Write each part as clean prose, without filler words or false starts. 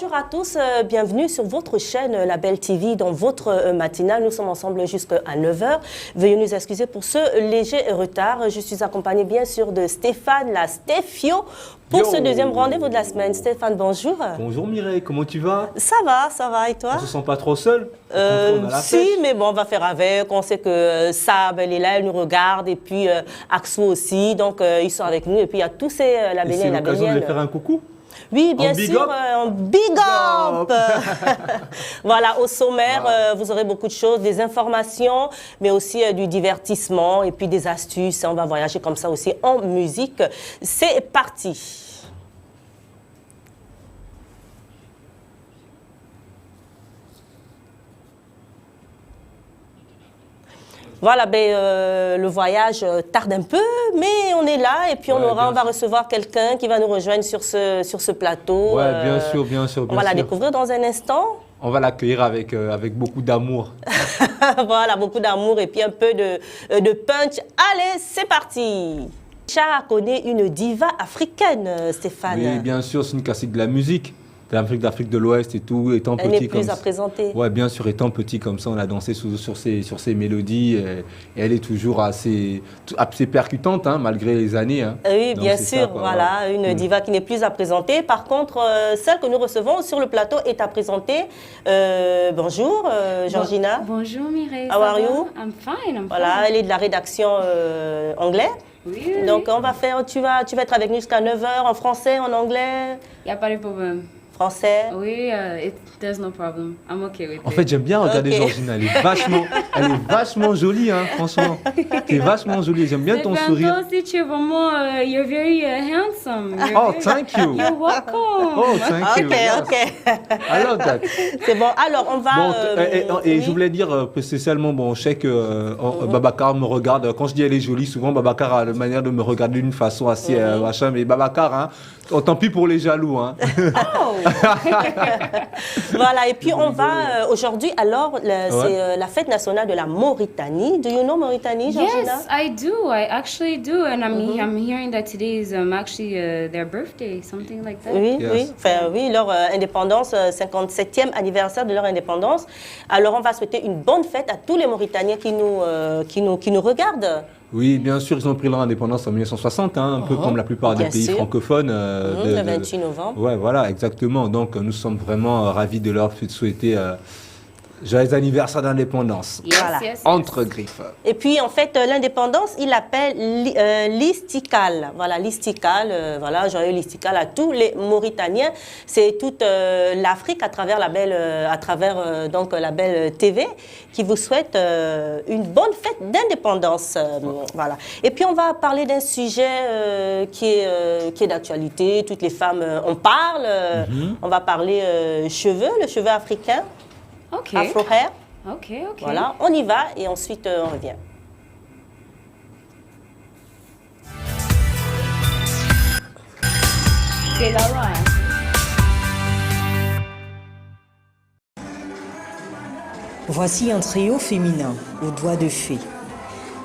Bonjour à tous, bienvenue sur votre chaîne La Belle TV dans votre matinale. Nous sommes ensemble jusqu'à 9h. Veuillez nous excuser pour ce léger retard. Je suis accompagnée bien sûr de Stéphane, la Stéphio, pour ce deuxième rendez-vous de la semaine. Stéphane, bonjour. Bonjour Mireille, comment tu vas? Ça va, et toi? On se sent pas trop seul? Si, mais bon, on va faire avec. On sait que Sab, elle est là, elle nous regarde, et puis Axo aussi, donc ils sont avec nous. Et puis il y a tous ces labéliens et labéliennes. C'est l'occasion de les faire un coucou? Oui, bien sûr, un big up. Voilà, au sommaire, vous aurez beaucoup de choses, des informations, mais aussi du divertissement et puis des astuces. On va voyager comme ça aussi en musique. C'est parti. Voilà, le voyage tarde un peu, mais on est là et puis on va recevoir quelqu'un qui va nous rejoindre sur ce plateau. Oui, bien sûr, bien sûr. On va la découvrir dans un instant. On va l'accueillir avec beaucoup d'amour. Voilà, beaucoup d'amour et puis un peu de punch. Allez, c'est parti. Cha connaît une diva africaine, Stéphane. Oui, bien sûr, c'est une classique de la musique. D'Afrique de l'Ouest et tout, étant petit. Elle n'est plus à présenter. Ouais, bien sûr, étant petit comme ça, on a dansé sur ces mélodies. Et elle est toujours assez percutante, hein, malgré les années. Hein. Oui, bien sûr, voilà, une diva qui n'est plus à présenter. Par contre, celle que nous recevons sur le plateau est à présenter. Bonjour, Georgina. Bonjour, Mireille. How are you? I'm fine, Voilà, elle est de la rédaction anglais. Oui. Donc, on va faire, tu vas être avec nous jusqu'à 9h en français, en anglais. Il n'y a pas de problème. Français. Oui, there's no problem. I'm okay with it. En fait, j'aime bien regarder Georgina. Elle est vachement jolie, hein, franchement. Tu es vachement jolie. J'aime bien ton sourire. Si tu es vraiment, you're very handsome. Oh, thank you. You're welcome. Oh, thank you. Ok. I love that. C'est bon. Alors, on va... Et je voulais dire spécialement, bon, je sais que Babacar me regarde. Quand je dis elle est jolie, souvent Babacar a la manière de me regarder d'une façon assez machin. Mais Babacar, hein, tant pis pour les jaloux. Hein. Oh. Voilà, et puis on va aujourd'hui, alors, c'est la fête nationale de la Mauritanie. Do you know Mauritanie, Georgina? Yes, I do. I actually do. And I'm hearing that today is actually their birthday, something like that. Oui, yes. oui. Enfin, oui, leur indépendance, 57e anniversaire de leur indépendance. Alors, on va souhaiter une bonne fête à tous les Mauritaniens qui nous regardent. Oui, bien sûr, ils ont pris leur indépendance en 1960, hein, un peu comme la plupart des pays francophones. Le 28 novembre. Oui, voilà, exactement. Donc, nous sommes vraiment ravis de leur souhaiter joyeux anniversaire d'indépendance. Yes, Voilà. yes. Entre griffes. Et puis, en fait, l'indépendance, il l'appelle l'Istiklal. Voilà, l'Istiklal, voilà, joyeux l'Istiklal à tous les Mauritaniens. C'est toute l'Afrique à travers la Belle TV qui vous souhaite une bonne fête d'indépendance. Voilà. Et puis, on va parler d'un sujet qui est d'actualité. Toutes les femmes en parlent. On va parler le cheveu africain. Ok. Afro hair. Ok. Voilà, on y va et ensuite on revient. C'est Laura. Voici un trio féminin aux doigts de fée.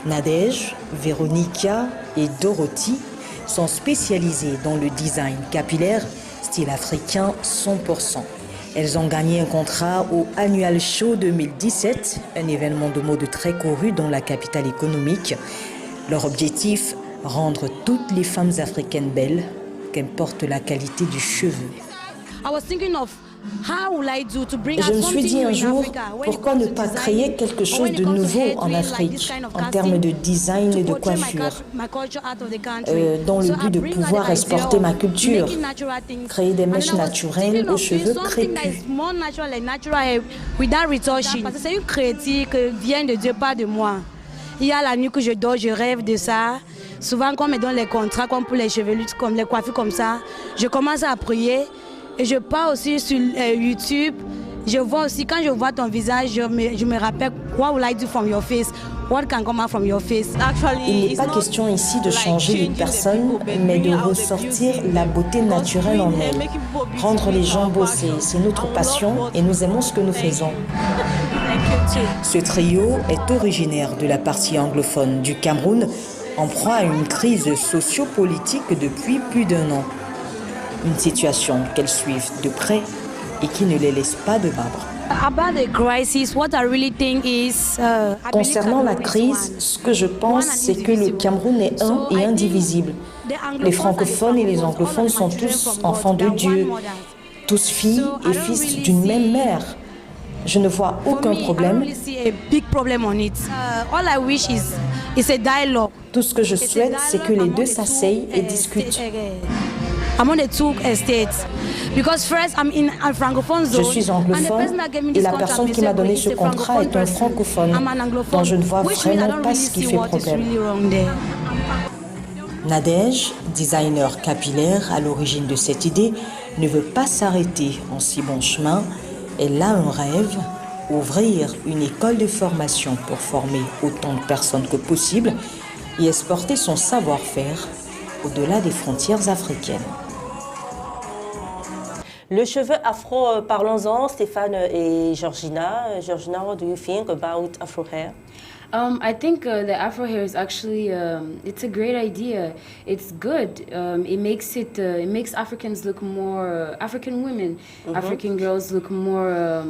Nadège, Véronica et Dorothy sont spécialisées dans le design capillaire, style africain 100%. Elles ont gagné un contrat au Annual Show 2017, un événement de mode très couru dans la capitale économique. Leur objectif, rendre toutes les femmes africaines belles, qu'importe la qualité du cheveu. Je me suis dit un jour, pourquoi ne pas créer quelque chose de nouveau en Afrique en termes de design et de coiffure, dans le but de pouvoir exporter ma culture, créer des mèches naturelles aux cheveux crépus. C'est une créative qui vient de Dieu, pas de moi. Il y a la nuit que je dors, je rêve de ça. Souvent, quand on me donne les contrats, comme pour les chevelus, comme les coiffures comme ça, je commence à prier. Et je pars aussi sur YouTube. Je vois aussi, quand je vois ton visage, je me rappelle, what will I do from your face? What can come out from your face? Il n'est pas question ici de changer les personnes, mais de ressortir la beauté naturelle en elles. Rendre les gens beaux, c'est notre passion et nous aimons ce que nous faisons. Ce trio est originaire de la partie anglophone du Cameroun, en proie à une crise socio-politique depuis plus d'1 an. Une situation qu'elles suivent de près et qui ne les laisse pas de marbre. Concernant la crise, ce que je pense, c'est que le Cameroun est un et indivisible. Les francophones et les anglophones sont tous enfants de Dieu, tous filles et fils d'une même mère. Je ne vois aucun problème. Tout ce que je souhaite, c'est que les deux s'asseyent et discutent. Je suis anglophone et la personne qui m'a donné ce contrat est un francophone, dont je ne vois vraiment pas ce qui fait problème. Nadège, designer capillaire à l'origine de cette idée, ne veut pas s'arrêter en si bon chemin. Elle a un rêve, ouvrir une école de formation pour former autant de personnes que possible et exporter son savoir-faire au-delà des frontières africaines. Le cheveu afro, parlons-en, Stéphane et Georgina. Georgina, what do you think about afro hair? I think the Afro hair is actually it's a great idea. It's good. It makes Africans look more African women, African girls look more.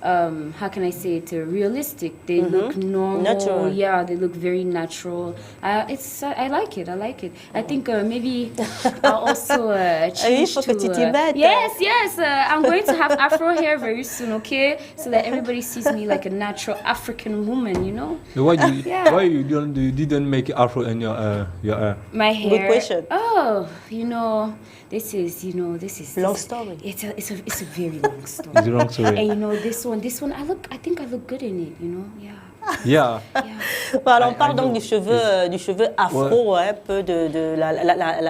How can I say it? Realistic. They look normal. Natural. Yeah, they look very natural. I like it. I like it. I think maybe I'll also change to. Yes. I'm going to have Afro hair very soon. Okay, so that everybody sees me like a natural African woman. You know. Why you didn't make Afro in your hair? My hair. Good question. Oh, this is Long story. It's a very long story. It's a long story. And this one, I think I look good in it. Yeah. Yeah. Voilà, on parle donc du cheveu afro, un peu de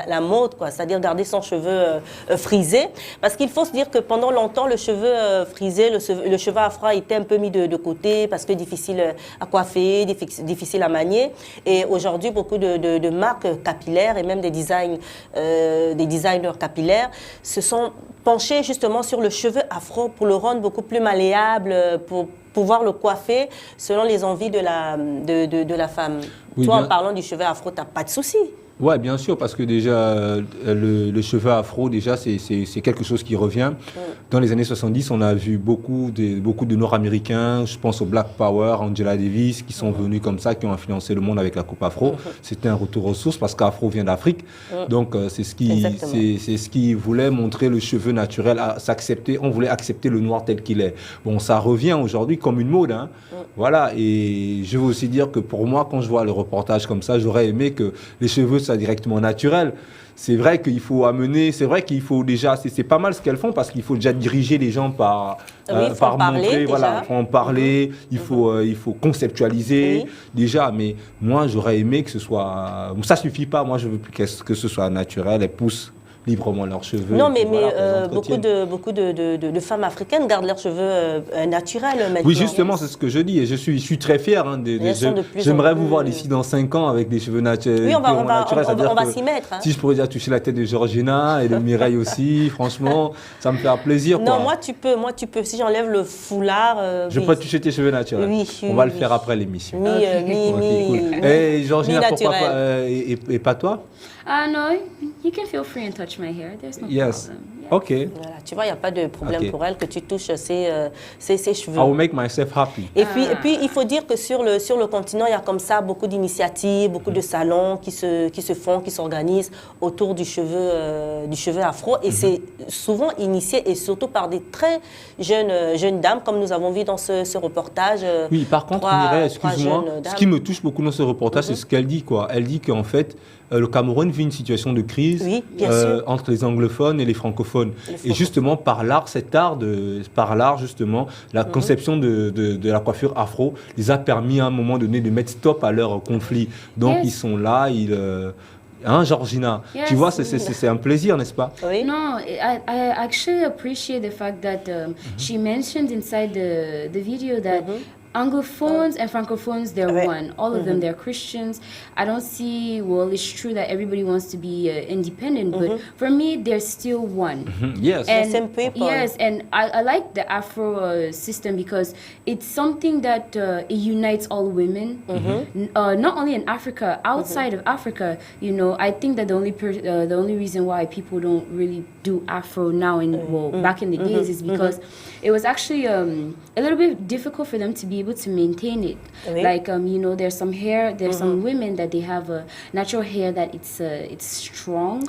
la mode, quoi. C'est-à-dire garder son cheveu frisé. Parce qu'il faut se dire que pendant longtemps, le cheveu frisé, le cheveu afro était un peu mis de côté parce que difficile à coiffer, difficile à manier. Et aujourd'hui, beaucoup de marques capillaires et même des designers capillaires se sont penchés justement sur le cheveu afro pour le rendre beaucoup plus malléable, pour pouvoir le coiffer selon les envies de la femme. Oui, toi, bien. en parlant du cheveu afro, tu n'as pas de souci. Ouais, bien sûr, parce que déjà, le cheveu afro, déjà, c'est quelque chose qui revient. Dans les années 70, on a vu beaucoup de Nord-Américains, je pense au Black Power, Angela Davis, qui sont venus comme ça, qui ont influencé le monde avec la coupe afro. C'était un retour aux sources, parce qu'afro vient d'Afrique. Donc, c'est ce qui voulait montrer le cheveu naturel, s'accepter. On voulait accepter le noir tel qu'il est. Bon, ça revient aujourd'hui comme une mode, hein. Voilà, et je veux aussi dire que pour moi, quand je vois le reportage comme ça, j'aurais aimé que les cheveux soient directement naturels. C'est vrai qu'il faut déjà, c'est pas mal ce qu'elles font parce qu'il faut déjà diriger les gens par montrer, voilà, faut en parler, il faut conceptualiser déjà, mais moi j'aurais aimé que ce soit, ça suffit pas, moi je veux plus que ce soit naturel, elles poussent librement leurs cheveux. Non, mais beaucoup de femmes africaines gardent leurs cheveux naturels maintenant. Oui, justement, c'est ce que je dis. Et je suis très fier. Hein, j'aimerais vous voir d'ici dans 5 ans avec des cheveux naturels. Oui, on va s'y mettre. Hein. Si je pourrais déjà toucher la tête de Georgina et de Mireille aussi, franchement, ça me fait plaisir. Non, quoi. moi tu peux. Si j'enlève le foulard... je peux toucher tes cheveux naturels. Oui, on va le faire après l'émission. Cool. Et Georgina, pourquoi pas et pas toi? No, you can feel free and touch my hair. There's no problem. Yeah. Ok. Voilà, tu vois, il n'y a pas de problème pour elle que tu touches ses cheveux. I will make myself happy. Et puis, il faut dire que sur le continent, il y a comme ça beaucoup d'initiatives, beaucoup de salons qui se font, qui s'organisent autour du cheveu afro. Et c'est souvent initié, et surtout par des très jeunes dames, comme nous avons vu dans ce reportage. Oui, par contre, Mireille, excuse-moi, ce qui me touche beaucoup dans ce reportage, c'est ce qu'elle dit, quoi. Elle dit qu'en fait, le Cameroun vit une situation de crise entre les anglophones et les francophones. Et justement, par l'art, justement, la conception de la coiffure afro les a permis à un moment donné de mettre stop à leur conflit. Donc, ils sont là, hein, Georgina, tu vois, c'est un plaisir, n'est-ce pas? Oui. No, I actually appreciate the fact that she mentioned inside the video that Anglophones and Francophones, they're Ouais. one. All of them, they're Christians. I don't see, well, it's true that everybody wants to be independent, but for me, they're still one. Yes. The same people. Yes, and I like the Afro system because it's something that it unites all women. Not only in Africa, outside of Africa, you know, I think that the only reason why people don't really do Afro now back in the days is because it was actually a little bit difficult for them to be able to maintain it. Oui. Like you know, there's some hair, there's some women that they have a natural hair that it's strong,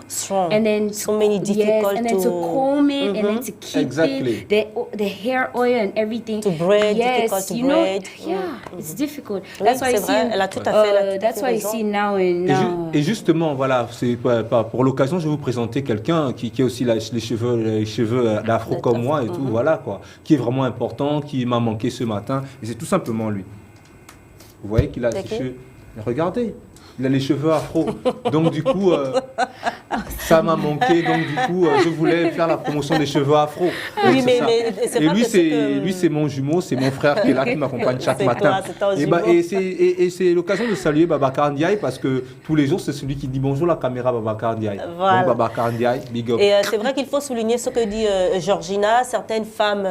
and then So many difficult and then to comb it and then to keep Exactly. it, the hair oil and everything. To braid, yes, difficult to you know, braid. yeah, it's difficult. Oui, That's why you c'est see. vrai, elle a tout à fait- elle a tout à That's fait why you raison. see now and now. Et justement, voilà, c'est pour l'occasion, je vais vous présenter quelqu'un qui a aussi les cheveux d'afro comme moi et tout, voilà quoi, qui est vraiment important, qui m'a manqué ce matin, et c'est tout simplement lui. Vous voyez qu'il a C'est ses qui? cheveux. Regardez, il a les cheveux afro. Donc du coup, ça m'a manqué. Donc du coup, je voulais faire la promotion des cheveux afro. Oui, Donc, mais ça. c'est Et vrai lui, que c'est que- lui, c'est mon jumeau, c'est mon frère qui est là, qui m'accompagne chaque C'est matin. toi, c'est ton Et, jumeau. et c'est l'occasion de saluer Babacar Ndiaye parce que tous les jours, c'est celui qui dit bonjour à la caméra, Babacar Ndiaye. Voilà. Donc Babacar Ndiaye, big up. Et c'est vrai qu'il faut souligner ce que dit Georgina. Certaines femmes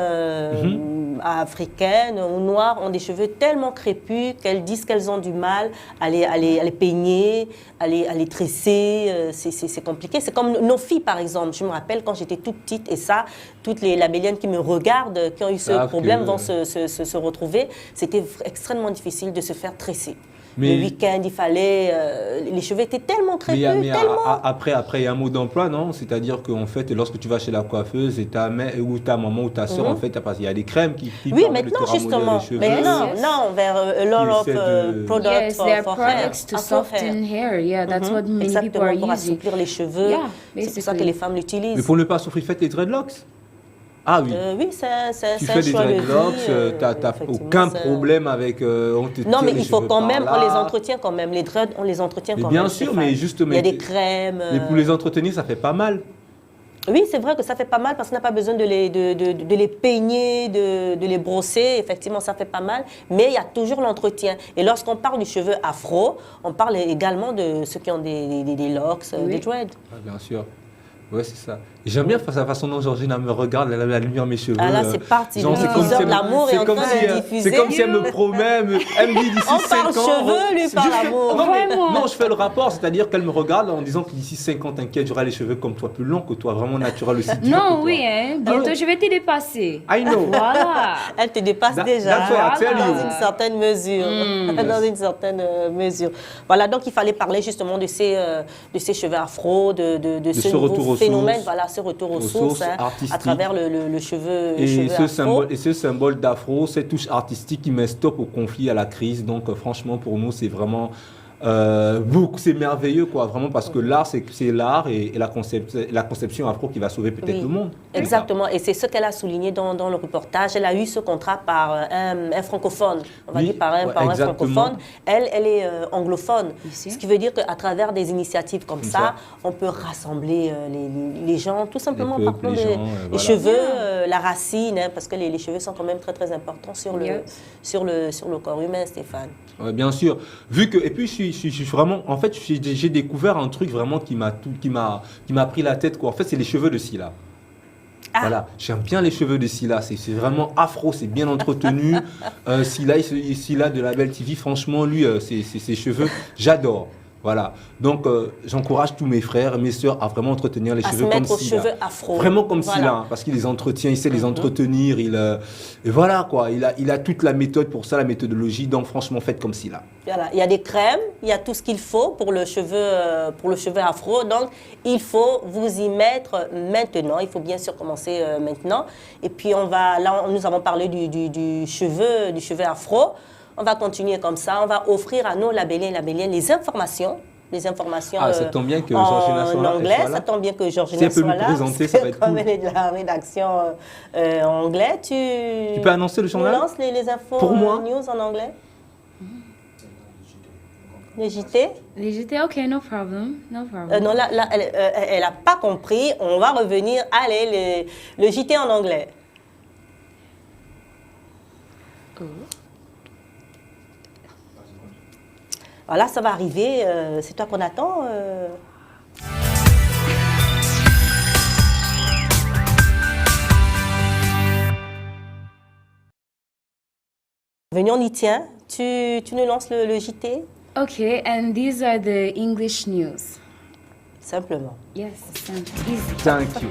africaines ou noires ont des cheveux tellement crépus qu'elles disent qu'elles ont du mal à les peigner, à les tresser. C'est compliqué. C'est comme nos filles, par exemple. Je me rappelle quand j'étais toute petite, et ça, toutes les labelliennes qui me regardent, qui ont eu ce Savent problème, que- vont se retrouver. C'était extrêmement difficile de se faire tresser. Mais- Le week-end, il fallait... les cheveux étaient tellement crépus, tellement... après, il y a un mot d'emploi, non? C'est-à-dire qu'en fait, lorsque tu vas chez la coiffeuse et ta mère ou ta maman ou ta soeur, en fait, il y a des crèmes qui Oui, permettent de te maintenant, ramollir justement. les cheveux. Maintenant, Yes. non, vers a lot of essaient de- products Yes, there are for hair. products to Afro hair. soften hair. Yeah, that's what many people Exactement, are pour using. assouplir les cheveux. Yeah, c'est pour ça basically. que les femmes l'utilisent. Mais pour ne pas souffrir, faites les dreadlocks. Ah oui. Oui, c'est Tu un fais des choix de vie. dreadlocks, tu n'as effectivement, aucun c'est- problème avec. On te Non, tire mais les il faut cheveux quand par même, là. on les entretient quand même. Les dreads, on les entretient Mais quand bien même. sûr, Stéphane. mais justement, Il y a des crèmes. Mais pour les entretenir, ça fait pas mal. Oui, c'est vrai que ça fait pas mal parce qu'on n'a pas besoin de les peigner, de les brosser. Effectivement, ça fait pas mal. Mais il y a toujours l'entretien. Et lorsqu'on parle du cheveu afro, on parle également de ceux qui ont des locks, Oui. des dreads. Ah, bien sûr. Ouais, c'est ça. Et j'aime bien la façon dont Georgina me regarde, elle a la lumière mes cheveux. Ah là, c'est parti. Genre, Le c'est comme diffuseur si de l'amour est en train de diffuser. C'est comme si elle me promet, elle me dit d'ici On 5 ans. parle cheveux, lui c'est parle juste que- amour. Non, mais- Vraiment. non, je fais le rapport, c'est-à-dire qu'elle me regarde en disant que d'ici 5 ans, t'inquiète, j'aurai les cheveux comme toi, plus longs que toi, vraiment naturel aussi. dur que Non, toi. oui, hein. Bientôt, Ah. je vais te dépasser. I know. Voilà. Elle te dépasse déjà That's what I tell you. dans une certaine mesure. Dans une certaine mesure. Voilà, donc il fallait parler justement de ces cheveux afro, de ce ce retour nouveau aux phénomène, sources. voilà, ce retour aux Aux sources, sources hein, à artistiques. travers le cheveu, Et afro. ce symbole d'afro, cette touche artistique qui met stop au conflit, à la crise. Donc franchement, pour nous, c'est vraiment c'est merveilleux, quoi, vraiment, parce que l'art, c'est l'art et la conception afro qui va sauver peut-être Oui. le monde. Exactement, et c'est ce qu'elle a souligné dans le reportage. Elle a eu ce contrat par un francophone, on va Oui, dire par un exactement. francophone. Elle est anglophone, Ici. ce qui veut dire qu'à travers des initiatives comme ça, on peut rassembler les gens, tout simplement Les par peuples, rapport les des gens, les voilà. cheveux, la racine, hein, parce que les cheveux sont quand même très très importants sur le, Yes. sur le corps humain, Stéphane. Ouais, bien sûr. Vu que, et puis je suis vraiment, en fait, j'ai découvert un truc vraiment qui m'a pris la tête, quoi. En fait, c'est les cheveux de Scylla. Ah. Voilà, j'aime bien les cheveux de Scylla, c'est vraiment afro, c'est bien entretenu. Scylla de la Belle TV, franchement, lui, ses cheveux, j'adore. Voilà, donc j'encourage tous mes frères et mes sœurs à vraiment entretenir les À se cheveux comme mettre aux Scylla. cheveux afro. Vraiment comme Voilà. Scylla, hein, parce qu'il les entretient, il sait les entretenir, et voilà quoi, il a toute la méthode pour ça, la méthodologie, donc franchement faites comme Scylla. Voilà, il y a des crèmes, il y a tout ce qu'il faut pour le cheveu afro. Donc, il faut vous y mettre maintenant. Il faut bien sûr commencer maintenant. Et puis, nous avons parlé du cheveu afro. On va continuer comme ça. On va offrir à nos labelliens et labelliennes les informations. Ah, ça tombe bien que Georgina soit là, en elle anglais, soit là. ça tombe bien que Si Georgina elle peut soit nous là. présenter, parce ça que va être comme cool. elle est de la rédaction anglais, tu peux annoncer le journal nous lances les infos Pour moi news en anglais. Le JT. Les JT, ok, no problem. No problem. Non, là, elle n'a pas compris. On va revenir. Allez, le JT en anglais. Voilà, ça va arriver. C'est toi qu'on attend. Venez, on y tient. Tu nous lances le JT? Okay, and these are the English news. Simplement. Yes, simple, easy. Thank you.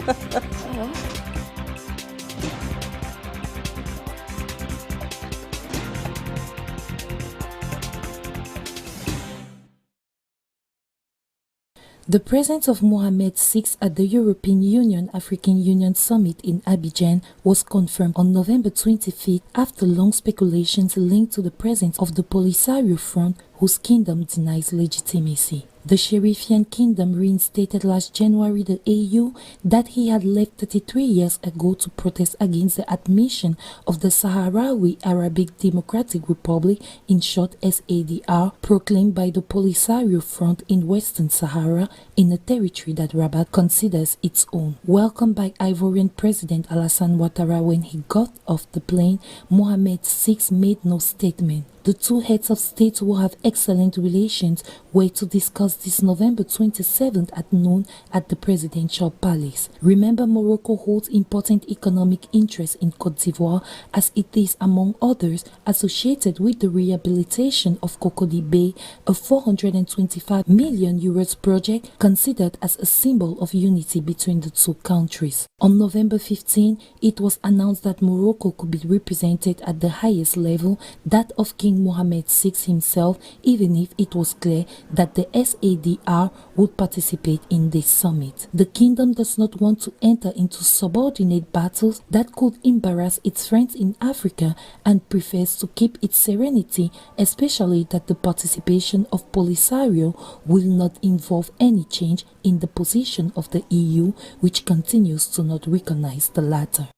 The presence of Mohamed VI at the European Union-African Union Summit in Abidjan was confirmed on November 25th after long speculations linked to the presence of the Polisario Front, whose kingdom denies legitimacy. The Sharifian kingdom reinstated last January the AU that he had left 33 years ago to protest against the admission of the Sahrawi Arabic Democratic Republic, in short SADR, proclaimed by the Polisario Front in Western Sahara, in a territory that Rabat considers its own. Welcomed by Ivorian President Alassane Ouattara when he got off the plane, Mohamed VI made no statement. The two heads of state, who have excellent relations, were to discuss this November 27th at noon at the presidential palace. Remember, Morocco holds important economic interests in Côte d'Ivoire, as it is, among others, associated with the rehabilitation of Cocody Bay, a 425 million euros project considered as a symbol of unity between the two countries. On November 15, it was announced that Morocco could be represented at the highest level, that of King Mohamed VI himself, even if it was clear that the SADR would participate in this summit. The kingdom does not want to enter into subordinate battles that could embarrass its friends in Africa and prefers to keep its serenity, especially that the participation of Polisario will not involve any change in the position of the EU, which continues to not recognize the latter.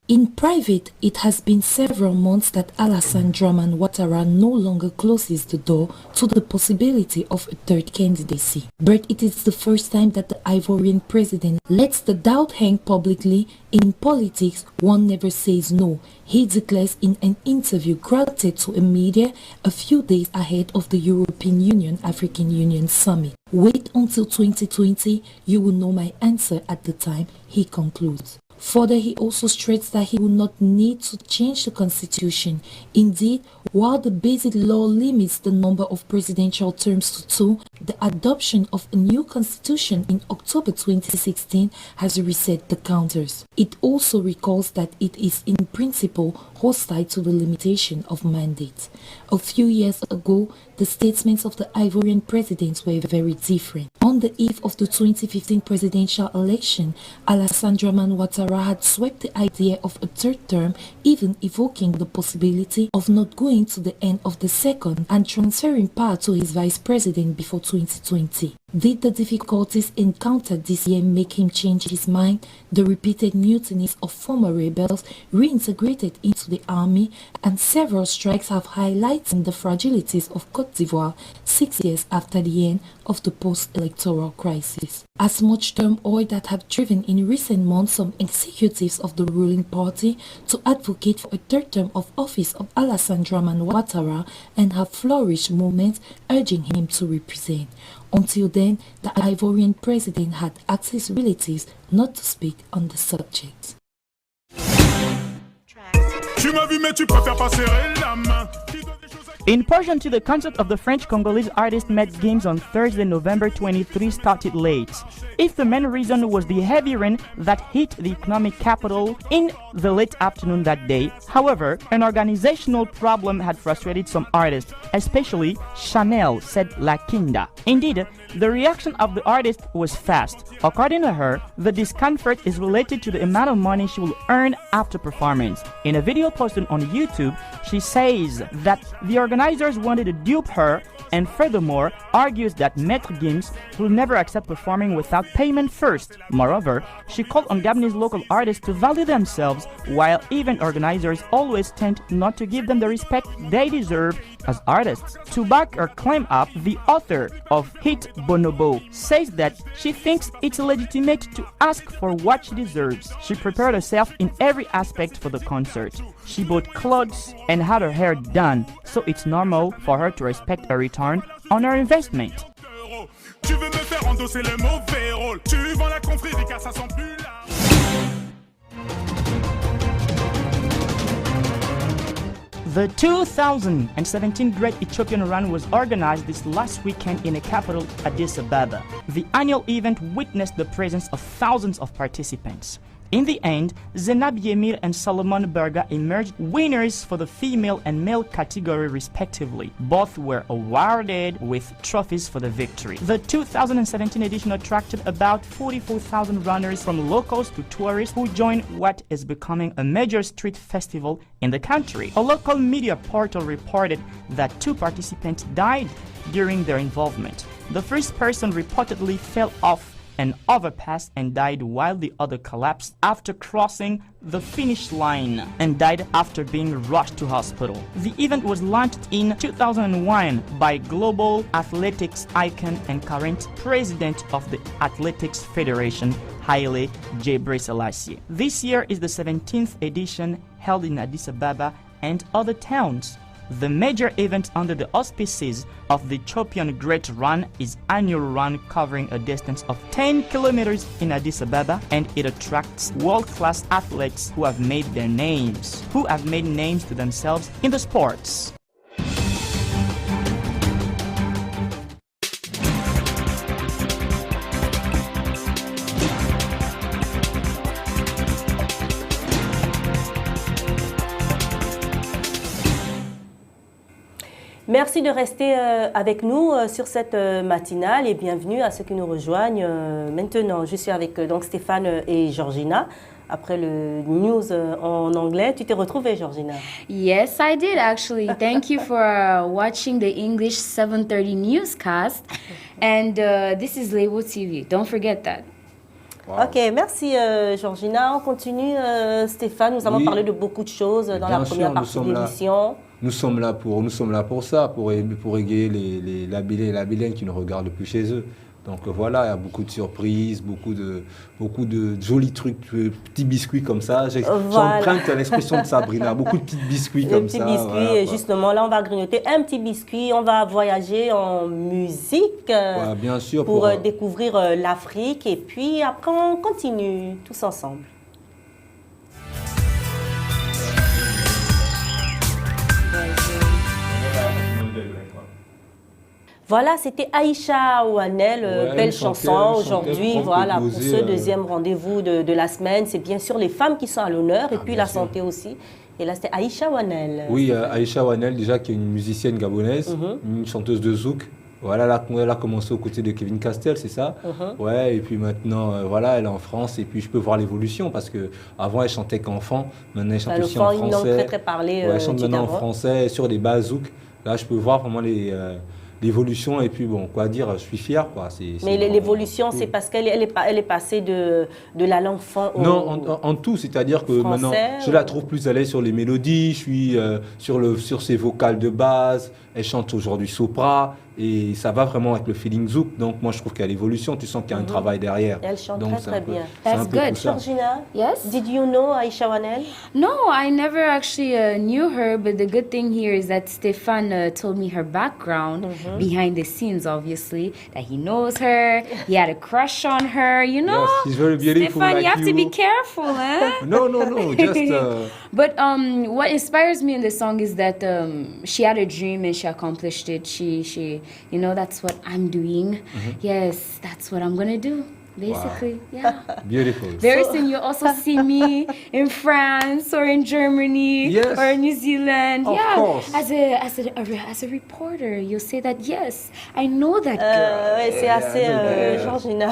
In private, it has been several months that Alassane Dramane Ouattara no longer closes the door to the possibility of a third candidacy. But it is the first time that the Ivorian president lets the doubt hang publicly. In politics, one never says no, he declares in an interview granted to a media a few days ahead of the European Union-African Union Summit. Wait until 2020, you will know my answer at the time, he concludes. Further, he also states that he will not need to change the constitution. Indeed, while the basic law limits the number of presidential terms to 2, the adoption of a new constitution in October 2016 has reset the counters. It also recalls that it is in principle hostile to the limitation of mandates. A few years ago, the statements of the Ivorian presidents were very different. On the eve of the 2015 presidential election, Alassane Dramane Ouattara had swept the idea of a third term, even evoking the possibility of not going to the end of the second and transferring power to his vice president before 2020. Did the difficulties encountered this year make him change his mind? The repeated mutinies of former rebels reintegrated into the army, and several strikes have highlighted the fragilities of Côte d'Ivoire 6 years after the end of the post-electoral crisis. As much turmoil that have driven in recent months some executives of the ruling party to advocate for a third term of office of Alassane Dramane Ouattara and have flourished movements urging him to represent. Until then, the Ivorian president had asked his relatives not to speak on the subject. In portion to the concert of the French-Congolese artist Met Games on Thursday, November 23 started late. If the main reason was the heavy rain that hit the economic capital in the late afternoon that day, however, an organizational problem had frustrated some artists, especially Chanel, said Lakinda. Indeed, the reaction of the artist was fast. According to her, the discomfort is related to the amount of money she will earn after performance. In a video posted on YouTube, she says that the organizers wanted to dupe her and furthermore argues that Maître Gims will never accept performing without payment first. Moreover, she called on Gabonese local artists to value themselves, while event organizers always tend not to give them the respect they deserve as artists. To back her claim up, the author of Hit Bonobo says that she thinks it's legitimate to ask for what she deserves. She prepared herself in every aspect for the concert. She bought clothes and had her hair done, so it's normal for her to respect a return on her investment. Tu veux me faire endosser le mauvais rôle. Tu vends la confrérie car ça sent plus là. The 2017 Great Ethiopian Run was organized this last weekend in the capital, Addis Ababa. The annual event witnessed the presence of thousands of participants. In the end, Zenab Yemir and Solomon Berga emerged winners for the female and male category respectively. Both were awarded with trophies for the victory. The 2017 edition attracted about 44,000 runners from locals to tourists who joined what is becoming a major street festival in the country. A local media portal reported that 2 participants died during their involvement. The first person reportedly fell off an overpass and died, while the other collapsed after crossing the finish line and died after being rushed to hospital. The event was launched in 2001 by global athletics icon and current president of the Athletics Federation, Haile Gebrselassie. This year is the 17th edition, held in Addis Ababa and other towns. The major event under the auspices of the Ethiopian Great Run is annual run covering a distance of 10 kilometers in Addis Ababa, and it attracts world-class athletes who have made names to themselves in the sports. Merci de rester avec nous sur cette matinale et bienvenue à ceux qui nous rejoignent maintenant. Je suis avec donc Stéphane et Georgina. Après le news en anglais, tu t'es retrouvée, Georgina? Yes, I did actually. Thank you for watching the English 7:30 newscast. And this is Lebo TV. Don't forget that. Wow. Ok, merci Georgina. On continue, Stéphane. Nous avons parlé de beaucoup de choses dans la première partie de l'émission. Nous sommes là pour ça, pour égayer la Bélienne qui ne regarde plus chez eux. Donc voilà, il y a beaucoup de surprises, beaucoup de jolis trucs, petits biscuits comme ça. J'emprunte l'expression de Sabrina, beaucoup de petits biscuits comme ça. Des petits biscuits, voilà, justement, là on va grignoter un petit biscuit, on va voyager en musique bien sûr, pour découvrir l'Afrique et puis après on continue tous ensemble. Voilà, c'était Aïcha Ouanel, belle chanson aujourd'hui. Voilà, pour ce deuxième rendez-vous de la semaine. C'est bien sûr les femmes qui sont à l'honneur et puis la santé aussi. Et là, c'était Aïcha Ouanel. Oui, Aïcha Ouanel, déjà, qui est une musicienne gabonaise, une chanteuse de zouk. Voilà, elle a commencé aux côtés de Kevin Castel, c'est ça. Ouais, et puis maintenant, voilà, elle est en France et puis je peux voir l'évolution parce que avant elle chantait qu'enfant, maintenant elle chante aussi en français. Une langue très parlée. Ouais, elle chante maintenant en français sur des bases zouk. Là, je peux voir vraiment l'évolution et puis bon, quoi dire, je suis fier quoi. Mais l'évolution, c'est parce qu'elle est passée de la langue au Non, en tout, c'est-à-dire que maintenant, je la trouve plus à l'aise sur les mélodies, je suis sur ses vocales de base, elle chante aujourd'hui sopra et ça va vraiment avec le feeling zouk. Donc moi, je trouve qu'il y a l'évolution, tu sens qu'il y a un travail derrière. Et elle chante très bien. That's good. Georgina, yes? Did you know Aïcha Ouanel? No, I never actually knew her, but the good thing here is that Stéphane told me her background behind the scenes, obviously, that he knows her, he had a crush on her, you know? Yes, she's very beautiful. Stéphane, like you have to be careful, huh? No, just... But what inspires me in the song is that she had a dream and she accomplished it. She you know, that's what I'm doing. Yes, that's what I'm going to do. Basically, wow. Yeah. Beautiful. Very soon you'll also see me in France or in Germany or in New Zealand. Of course. As a reporter, you'll say that, yes, I know that girl. C'est assez, Georgina.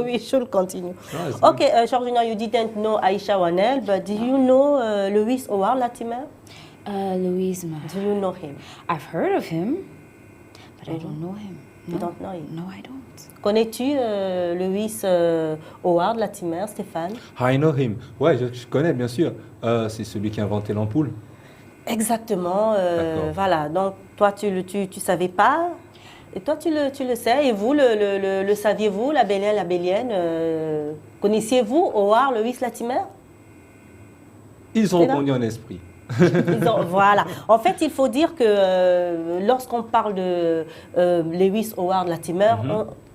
We should continue. No, okay, Georgina, you didn't know Aïcha Ouanel, but do you know Louis Howard Latimer? Louis, do you know him? I've heard of him. but I don't know him. You don't know him? No, I don't. Connais-tu Lewis Howard Latimer, Stéphane? I know him. Ouais, je connais, bien sûr. C'est celui qui a inventé l'ampoule. Exactement. D'accord. Voilà. Donc, toi, tu savais pas. Et toi, tu le sais. Et vous, le saviez-vous, la Bélienne? Connaissiez-vous Howard Lewis Latimer? Ils ont répondu en esprit. Voilà. En fait, il faut dire que lorsqu'on parle de Lewis Howard Latimer,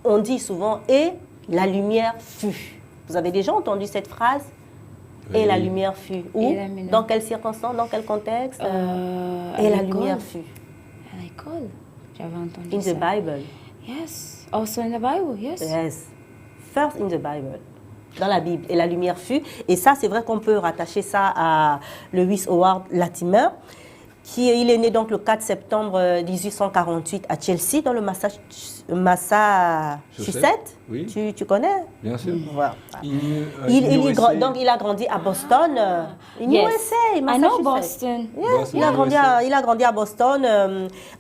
on dit souvent « et la lumière fut ». Vous avez déjà entendu cette phrase? Oui. Et la lumière fut. Où? Dans quelles circonstances? Dans quel contexte? Et la lumière fut. À l'école, j'avais entendu In ça. the Bible. Yes, also in the Bible, yes. Yes. First in the Bible. Dans la Bible. Et la lumière fut. Et ça, c'est vrai qu'on peut rattacher ça à Lewis Howard Latimer. Il est né donc le 4 septembre 1848 à Chelsea, dans le Massachusetts. Oui. Tu connais? Bien sûr. Voilà. Donc il a grandi à Boston, in Yes. USA, I know Massachusetts. Boston. Yes, il a grandi à Boston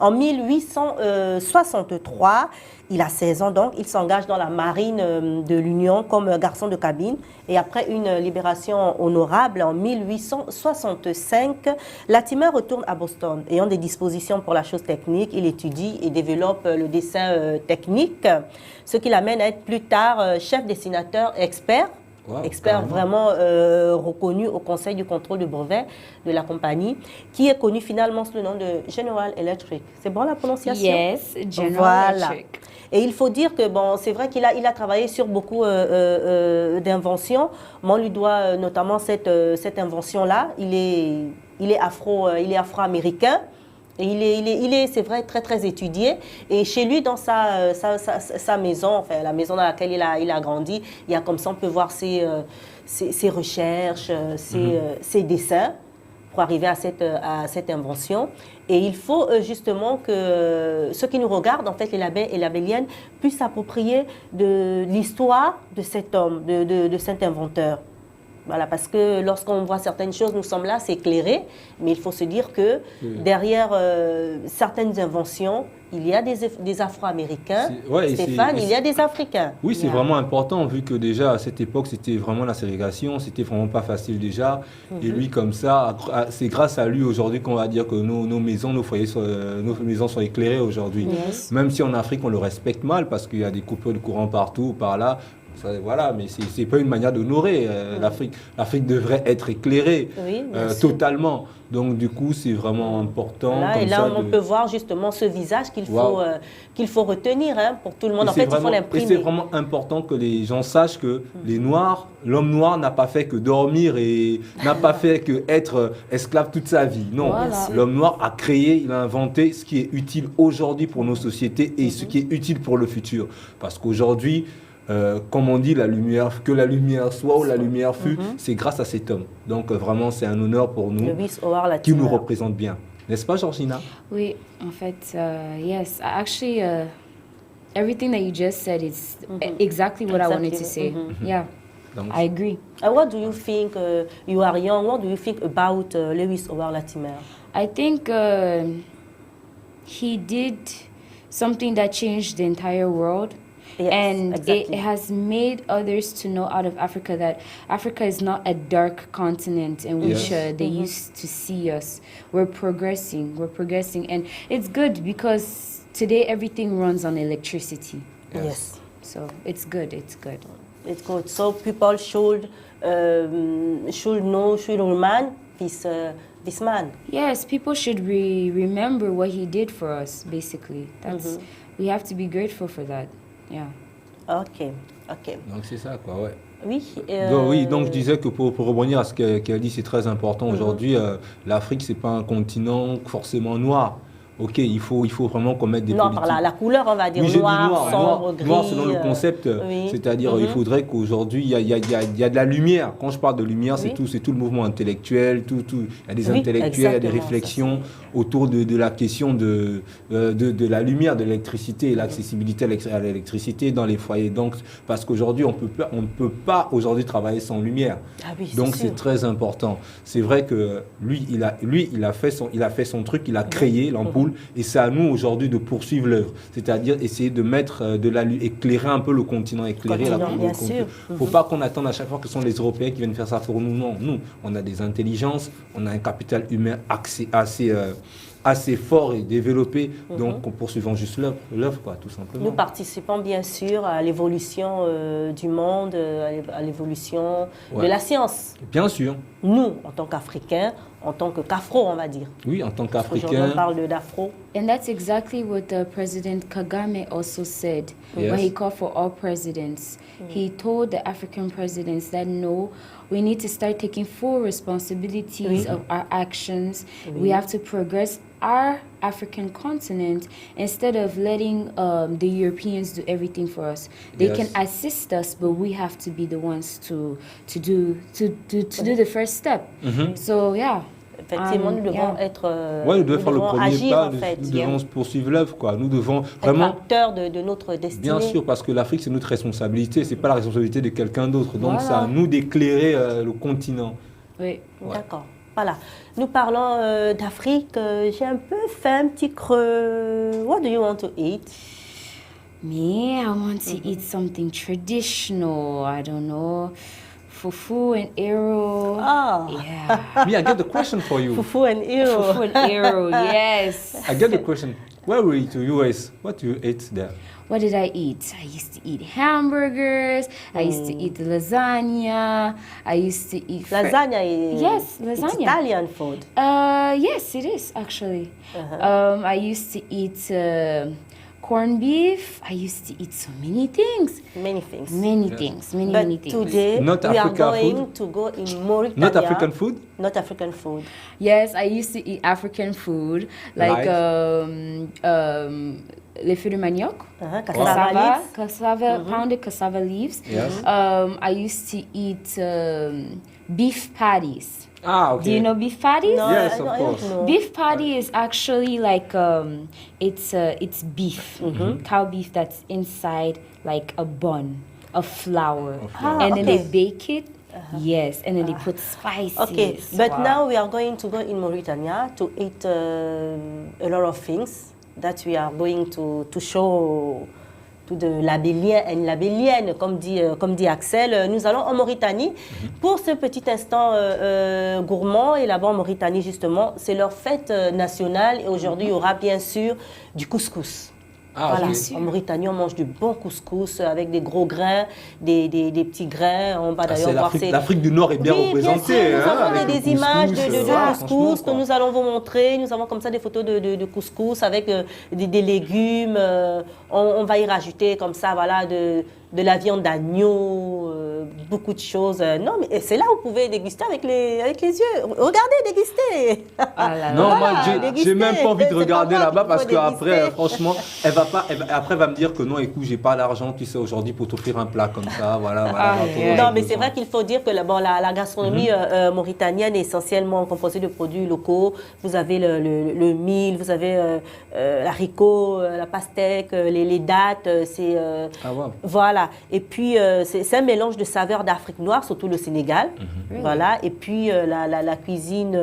en 1863. Il a 16 ans, donc il s'engage dans la marine de l'Union comme garçon de cabine. Et après une libération honorable en 1865, Latimer retourne à Boston. Ayant des dispositions pour la chose technique, il étudie et développe le dessin technique, ce qui l'amène à être plus tard chef dessinateur expert. Wow, Expert carrément. vraiment reconnu au Conseil du contrôle du brevet de la compagnie, qui est connu finalement sous le nom de General Electric. C'est bon la prononciation? Yes, General Electric. Et il faut dire que bon, c'est vrai qu'il a travaillé sur beaucoup d'inventions. Mais on lui doit notamment cette invention-là. Il est afro-américain. Et il est, c'est vrai, très, très étudié. Et chez lui, dans sa maison, enfin, la maison dans laquelle il a grandi, il y a comme ça, on peut voir ses recherches, ses dessins pour arriver à cette invention. Et il faut justement que ceux qui nous regardent, en fait, les labels et labelliennes, puissent s'approprier de l'histoire de cet homme, de cet inventeur. Voilà, parce que lorsqu'on voit certaines choses, nous sommes là, c'est éclairé, mais il faut se dire que derrière certaines inventions, il y a des Afro-Américains. Stéphane, il y a des Africains. Oui, c'est vraiment important, vu que déjà à cette époque, c'était vraiment la ségrégation, c'était vraiment pas facile déjà. Et lui, comme ça, c'est grâce à lui aujourd'hui qu'on va dire que nos maisons, nos foyers, nos maisons sont éclairées aujourd'hui. Yes. Même si en Afrique, on le respecte mal, parce qu'il y a des coupures de courant partout, par là. Ça, voilà, mais c'est pas une manière d'honorer. L'Afrique devrait être éclairée totalement. Donc du coup, c'est vraiment important. Voilà, et là, on peut voir justement ce visage qu'il faut retenir pour tout le monde. En fait, il faut l'imprimer. Et c'est vraiment important que les gens sachent que les Noirs, l'homme noir n'a pas fait que dormir et n'a pas fait que être esclave toute sa vie. Non, voilà. L'homme noir a créé, il a inventé ce qui est utile aujourd'hui pour nos sociétés et ce qui est utile pour le futur. Parce qu'aujourd'hui, comme on dit, que la lumière soit ou la lumière fut, c'est grâce à cet homme. Donc vraiment, c'est un honneur pour nous, qui nous représente bien. N'est-ce pas, Georgina? Oui, en fait, yes. Actually, everything that you just said is exactly what I wanted to say. Yeah, I agree. What do you think, you are young, what do you think about Lewis Howard Latimer? I think he did something that changed the entire world. Yes, and exactly. it has made others to know out of Africa that Africa is not a dark continent in which they used to see us. We're progressing, and it's good because today everything runs on electricity. Yes. So it's good. It's good. It's good. So people should remind this man. Yes, people should remember what he did for us. Basically, that's we have to be grateful for that. Yeah. Ok. Donc c'est ça, quoi, ouais. Oui. Donc je disais que pour rebondir à ce qu'elle dit, c'est très important. Aujourd'hui, l'Afrique, c'est pas un continent forcément noir. Ok, il faut vraiment qu'on mette des politiques. Non, par la couleur, on va dire noir, sombre, gris. Noir selon le concept, c'est-à-dire il faudrait qu'aujourd'hui, il y a de la lumière. Quand je parle de lumière, c'est tout le mouvement intellectuel, il y a des intellectuels, il y a des réflexions autour de la question de la lumière, de l'électricité et l'accessibilité à l'électricité dans les foyers. Donc, parce qu'aujourd'hui, on ne peut pas aujourd'hui travailler sans lumière. Ah oui, donc c'est très important. C'est vrai que lui, il a fait son truc, il a créé l'ampoule. rôle et c'est à nous aujourd'hui de poursuivre l'œuvre, c'est-à-dire essayer de mettre éclairer un peu le continent, éclairer la bien sûr. Faut pas qu'on attende à chaque fois que ce sont les Européens qui viennent faire ça pour nous. Non, nous, on a des intelligences, on a un capital humain assez fort et développé, donc poursuivons juste l'œuvre, quoi, tout simplement. Nous participons bien sûr à l'évolution du monde, à l'évolution de la science. Bien sûr. Nous, en tant qu'Africains, en tant qu'Afro, on va dire. Oui, en tant qu'Africains. Aujourd'hui, on parle d'Afro. And that's exactly what President Kagame also said Yes. when he called for all presidents. He told the African presidents that no, we need to start taking full responsibilities of our actions. We have to progress our African continent instead of letting the Europeans do everything for us. They Yes. can assist us, but we have to be the ones to do the first step. So yeah. Effectivement, nous devons être. Nous devons faire le premier agir, pas, en fait. nous devons poursuivre l'œuvre, quoi. Nous devons Être vraiment. acteurs de notre destinée. Bien sûr, parce que l'Afrique, c'est notre responsabilité, c'est pas la responsabilité de quelqu'un d'autre. Donc, Voilà. c'est à nous d'éclairer le continent. Oui. D'accord. Voilà. Nous parlons d'Afrique. J'ai un peu fait un petit creux. What do you want to eat? Me, I want to eat something traditional. I don't know. Fufu and Ero. Ah, Yeah. Me, I got the question for you. fufu and iro. Fufu and Ero, yes. I got the question. Where were you to US? What do you eat there? What did I eat? I used to eat hamburgers. I used to eat lasagna. I used to eat Lasagna is Yes, it's lasagna. Italian food. Yes, it is actually. I used to eat corned beef. I used to eat so many things. Many things. Many things. Many But things. today Not we are Africa going food? to go in Mauritania. Not African food? Not African food. Yes, I used to eat African food like les feux de manioc, Cassava leaves. cassava, pounded cassava leaves. Yes. I used to eat beef patties. Ah, okay. Do you know beef patties? No, Yes, I of don't course. know. Beef patty is actually like it's beef, cow beef that's inside like a bun of flour, and then they okay. bake it. Yes, and then they put spices. Okay, but Wow. now we are going to go in Mauritania to eat a lot of things that we are going to show to the labélien and labélienne, comme dit Axel. Nous allons en Mauritanie pour ce petit instant gourmand. Et là-bas en Mauritanie, justement, c'est leur fête nationale. Et aujourd'hui, il y aura bien sûr du couscous. Ah, Voilà. ok. En Mauritanie, on mange du bon couscous avec des gros grains, des petits grains. On va d'ailleurs voir L'Afrique du Nord est bien oui, représentée. bien sûr, nous hein, avons avec des le images couscous, de voilà, couscous franchement, que quoi. nous allons vous montrer. Nous avons comme ça des photos de couscous avec des légumes. On va y rajouter comme ça, voilà, de la viande d'agneau, beaucoup de choses. Non, mais c'est là où vous pouvez déguster avec les yeux. Regardez, dégustez. Ah là là. Non, moi, déguster. j'ai même pas envie de C'est regarder pas moi là-bas qu'il parce faut qu'après, déguster. franchement, après, elle va me dire que non, écoute, j'ai pas d'argent, tu sais, aujourd'hui pour t'offrir un plat comme ça, voilà. Ah, tout le yeah. monde Non, a mais besoin. c'est vrai qu'il faut dire que la gastronomie mauritanienne est essentiellement composée de produits locaux. Vous avez le mil, vous avez l'haricot, la pastèque, les dattes. Ah, ouais. Voilà. Et puis, c'est un mélange de saveurs d'Afrique noire, surtout le Sénégal. Voilà. Et puis, la cuisine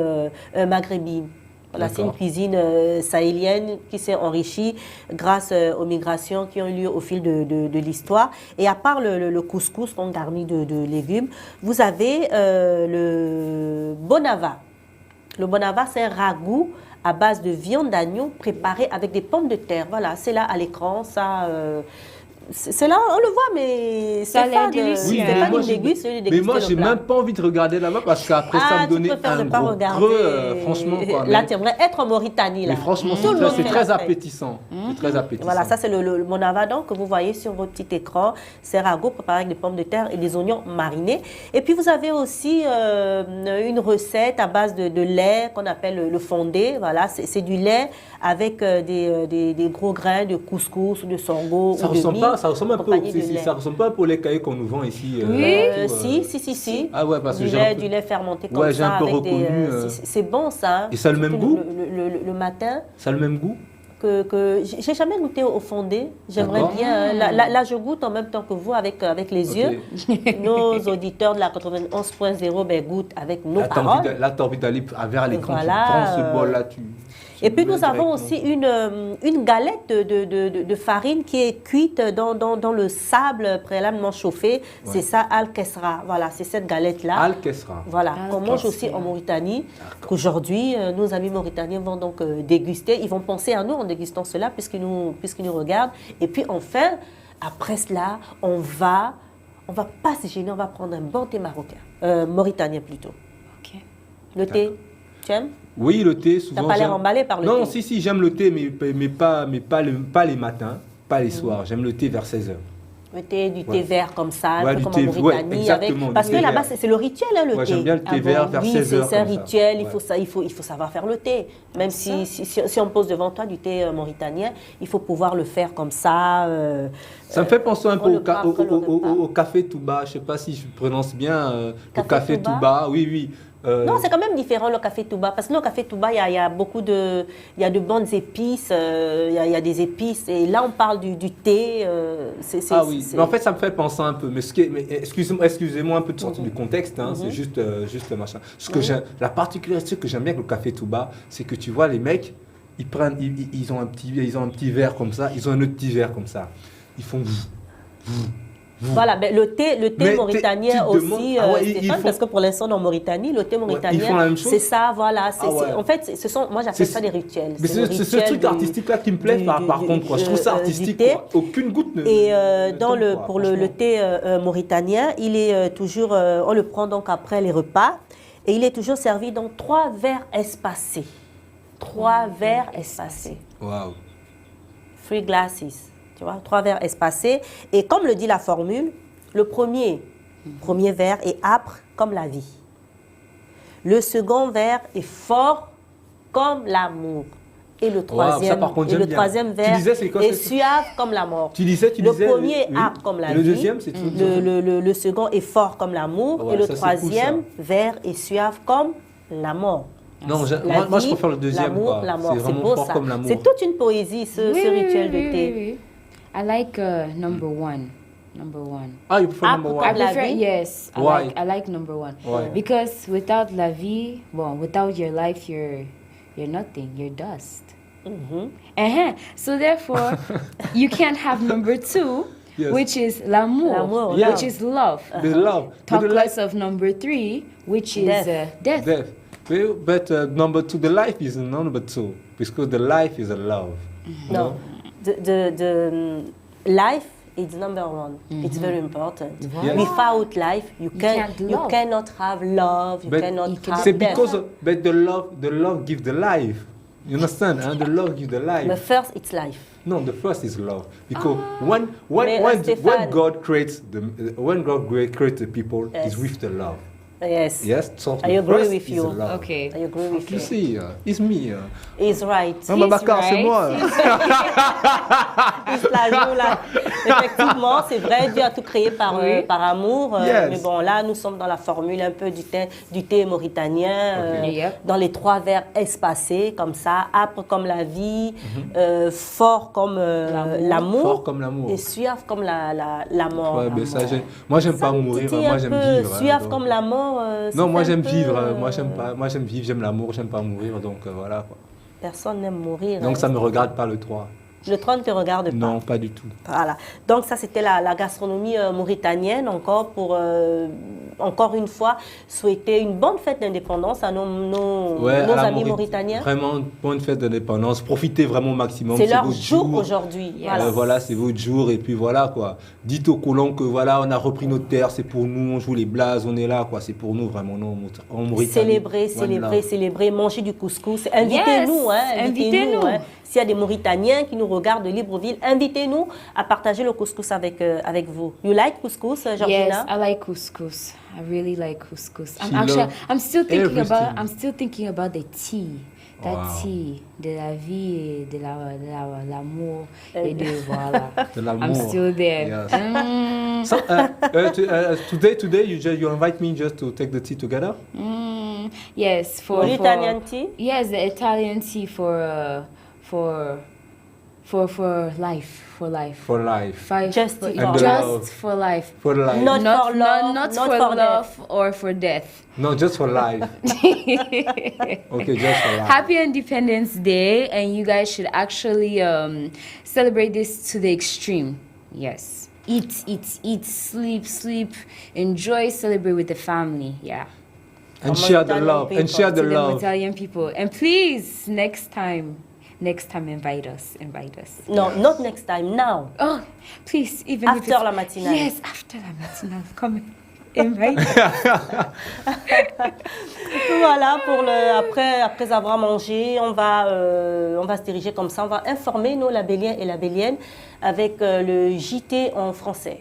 maghrébine. Voilà, c'est une D'accord. cuisine sahélienne qui s'est enrichie grâce aux migrations qui ont eu lieu au fil de l'histoire. Et à part le couscous, donc garni de légumes, vous avez le bonava. Le bonava, c'est un ragoût à base de viande d'agneau préparé avec des pommes de terre. Voilà, c'est là à l'écran, ça... c'est là, on le voit, mais Ça a l'air Stéphane, délicieux. Oui, Stéphane, moi, il déguste, lui, il mais déguste moi, le j'ai plat. même pas envie de regarder là-bas parce qu'après, ça me tu donnait préfères un ne pas gros regarder. creux, franchement. Quoi. Là, Mais- tu aimerais être en Mauritanie. Là. Mais franchement, Tout le monde c'est fait très la fête. appétissant. C'est très appétissant. Voilà, ça c'est le bonava donc, que vous voyez sur votre petit écran. C'est ragoût préparé avec des pommes de terre et des oignons marinés. Et puis vous avez aussi une recette à base de lait qu'on appelle le fondé. Voilà, c'est du lait avec des gros grains de couscous ou de sorgho Ça ou de ressemble mie, pas, ça ressemble un peu, accompagné de lait. ça ressemble pas pour les cahiers qu'on nous vend ici. Si. Ah ouais, parce que Du lait fermenté comme Ouais, j'ai ça. un peu avec des, reconnu, c'est bon ça. Et ça a le même Surtout goût le matin. Ça a le même goû Que j'ai jamais goûté au fondé. J'aimerais D'accord. bien. Là, je goûte en même temps que vous avec les Ok. yeux. Nos auditeurs de la 91.0 goûtent avec nos paroles. Là, tu as envie d'aller vers l'écran, Voilà, tu prends ce bol-là, tu... Et puis nous même avons directement. aussi une galette de farine qui est cuite dans le sable préalablement chauffé. C'est ça, al-kesra. Voilà, c'est cette galette-là. Al-Kesra. Voilà, qu'on mange aussi Al-Kesra. en Mauritanie. Qu'aujourd'hui, nos amis mauritaniens vont donc déguster. Ils vont penser à nous en dégustant cela puisqu'ils nous regardent. Et puis enfin, après cela, on va pas se gêner, on va prendre un bon thé marocain. Mauritanien plutôt. Ok. Le thé, tu aimes? Oui, le thé, souvent. T'as pas l'air j'aime- emballé par le thé. Non, si, j'aime le thé, mais pas les matins, pas les soirs. J'aime le thé vers 16h. Le thé, du thé vert comme ça, un Ouais, peu du comme thé- en Mauritanie. ouais, exactement, parce du que thé là-bas, vert. c'est le rituel, hein, le Ouais, thé. j'aime bien le thé vert vers Oui, 16h. c'est un comme ça. rituel, il Ouais. faut savoir faire le thé. Même si on pose devant toi du thé mauritanien, il faut pouvoir le faire comme ça. Ça me fait penser un on peu le au, prend après le repas. au café Touba. Je ne sais pas si je prononce bien. Au Café café Touba? Touba, oui. Non, c'est quand même différent le café Touba, parce que le café Touba, il y a beaucoup de bonnes épices, il y a des épices, et là on parle du thé. Ah oui, mais en fait ça me fait penser un peu, mais excusez-moi un peu de sortir du contexte, hein, c'est juste machin. La particularité que j'aime bien avec le café Touba, c'est que tu vois les mecs, ils ont un petit verre comme ça, ils ont un autre petit verre comme ça, ils font Voilà, ben, le thé Mais mauritanien tu te aussi, demandes- ah ouais, ils Stéphane, font- parce que pour l'instant en Mauritanie, le thé mauritanien, font la même chose? c'est ça, voilà. Ah ouais. En fait, moi j'appelle C'est- ça des rituels. Mais le c'est ce rituel truc du- artistique-là qui me plaît par contre, quoi. Je trouve ça du artistique, thé. quoi. Aucune goutte ne... Et ne dans tombe, le, quoi, pour le franchement. thé mauritanien, il est toujours, on le prend donc après les repas, et il est toujours servi dans 3 verres espacés. 3 verres espacés. Waouh. 3 glasses, tu vois, 3 verres espacés. Et comme le dit la formule, le premier verre est âpre comme la vie. Le second verre est fort comme l'amour. Et le troisième, par contre, j'aime bien. troisième Tu verre disais, c'est quoi, est c'est- suave comme la mort. Tu Le disais... premier est oui. âpre comme la Et le vie. deuxième, c'est tout. Le second est fort comme l'amour. Ah ouais, et le ça, c'est cool, troisième verre est suave comme la mort. Non, La moi je vie, préfère le deuxième, l'amour, quoi. la mort. C'est C'est vraiment beau fort ça. comme l'amour. C'est toute une poésie, ce rituel de thé. Oui. I like number one. Number one. Ah, you prefer Ah, number pourquoi I one? la prefer, vie? yes. Why? I like number one. Why? Because without la vie, well, without your life, you're nothing. You're dust. So therefore, you can't have number 2, Yes. which is l'amour, L'amour, yeah. which is love. The love. Talk But the less life, of number 3, which is Death. death. death. But number 2, the life is number 2. Because the life is a love. No, the life is number 1. It's very important. Yes. Without life, you can't love. cannot have love. You But cannot have c'est death. because but the love gives the life. You understand? And the love gives the life. But first, it's life. No, the first is love. Because when Stéphane. God creates the people, Yes. it's with the love. Yes. Yes, so I the agree first with is you. love. Okay. I agree with You you. see, it's me. He's right. Ah, Babacar, c'est right. moi. Il se la joue, là. Effectivement, c'est vrai, Dieu a tout créé par amour. Yes. Mais bon, là, nous sommes dans la formule un peu du thé mauritanien, Ok. Yep. dans les 3 verres espacés, comme ça, âpre comme la vie, fort comme l'amour, Fort comme l'amour. et suave comme la mort. Ouais, mais ça, moi, j'aime pas mourir. Titille Moi, un j'aime peu vivre. hein, suave donc. comme la mort. Non, moi, c'est un j'aime peu, vivre. Moi, j'aime vivre, j'aime l'amour, j'aime pas mourir. Donc, voilà. Quoi. Personne n'aime mourir. Donc, hein. ça me regarde pas le 3. Le 3 ne te regarde pas. Non, pas du tout. Voilà. Donc ça, c'était la gastronomie mauritanienne, encore pour, encore une fois, souhaiter une bonne fête d'indépendance à nos Ouais, à la amis mauritaniens. Vraiment, bonne fête d'indépendance. Profitez vraiment au maximum. C'est leur votre jour aujourd'hui. Voilà, c'est votre jour. Et puis voilà, quoi. Dites aux colons que voilà, on a repris notre terre, c'est pour nous, on joue les blazes, on est là, quoi. C'est pour nous, vraiment, non, en Mauritanie. Célébrer, One love. célébrer, manger du couscous. Invitez-nous, hein, invitez-nous. hein. S'il y a des Mauritaniens qui nous regardent de Libreville, invitez-nous à partager le couscous avec vous. You like couscous, Georgina? Yes, I like couscous. I really like couscous. She loves I'm still thinking everything. about the tea. That Wow. tea, de la vie et de l'amour et de voilà. De l'amour. I'm still there. Yes. Mm, So, today you invite me just to take the tea together? yes, for Mauritanian tea? Yes, the Italian tea for For life. For life. Fight Just for, for love. just for life. For life. Not for love, not not for for love or for death. No, just for life. Okay, just for life. Happy Independence Day, and you guys should actually celebrate this to the extreme. Yes. Eat, sleep, enjoy, celebrate with the family. Yeah. And share the love. And share the To the love. Italian people. And please, next time invite us. No, not next time, now. Oh, please, even After if it's, la matinale. Yes, after la matinale. Come invite us. Voilà, après avoir mangé, on va se diriger comme ça. On va informer nos labelliens et labelliennes avec le JT en français.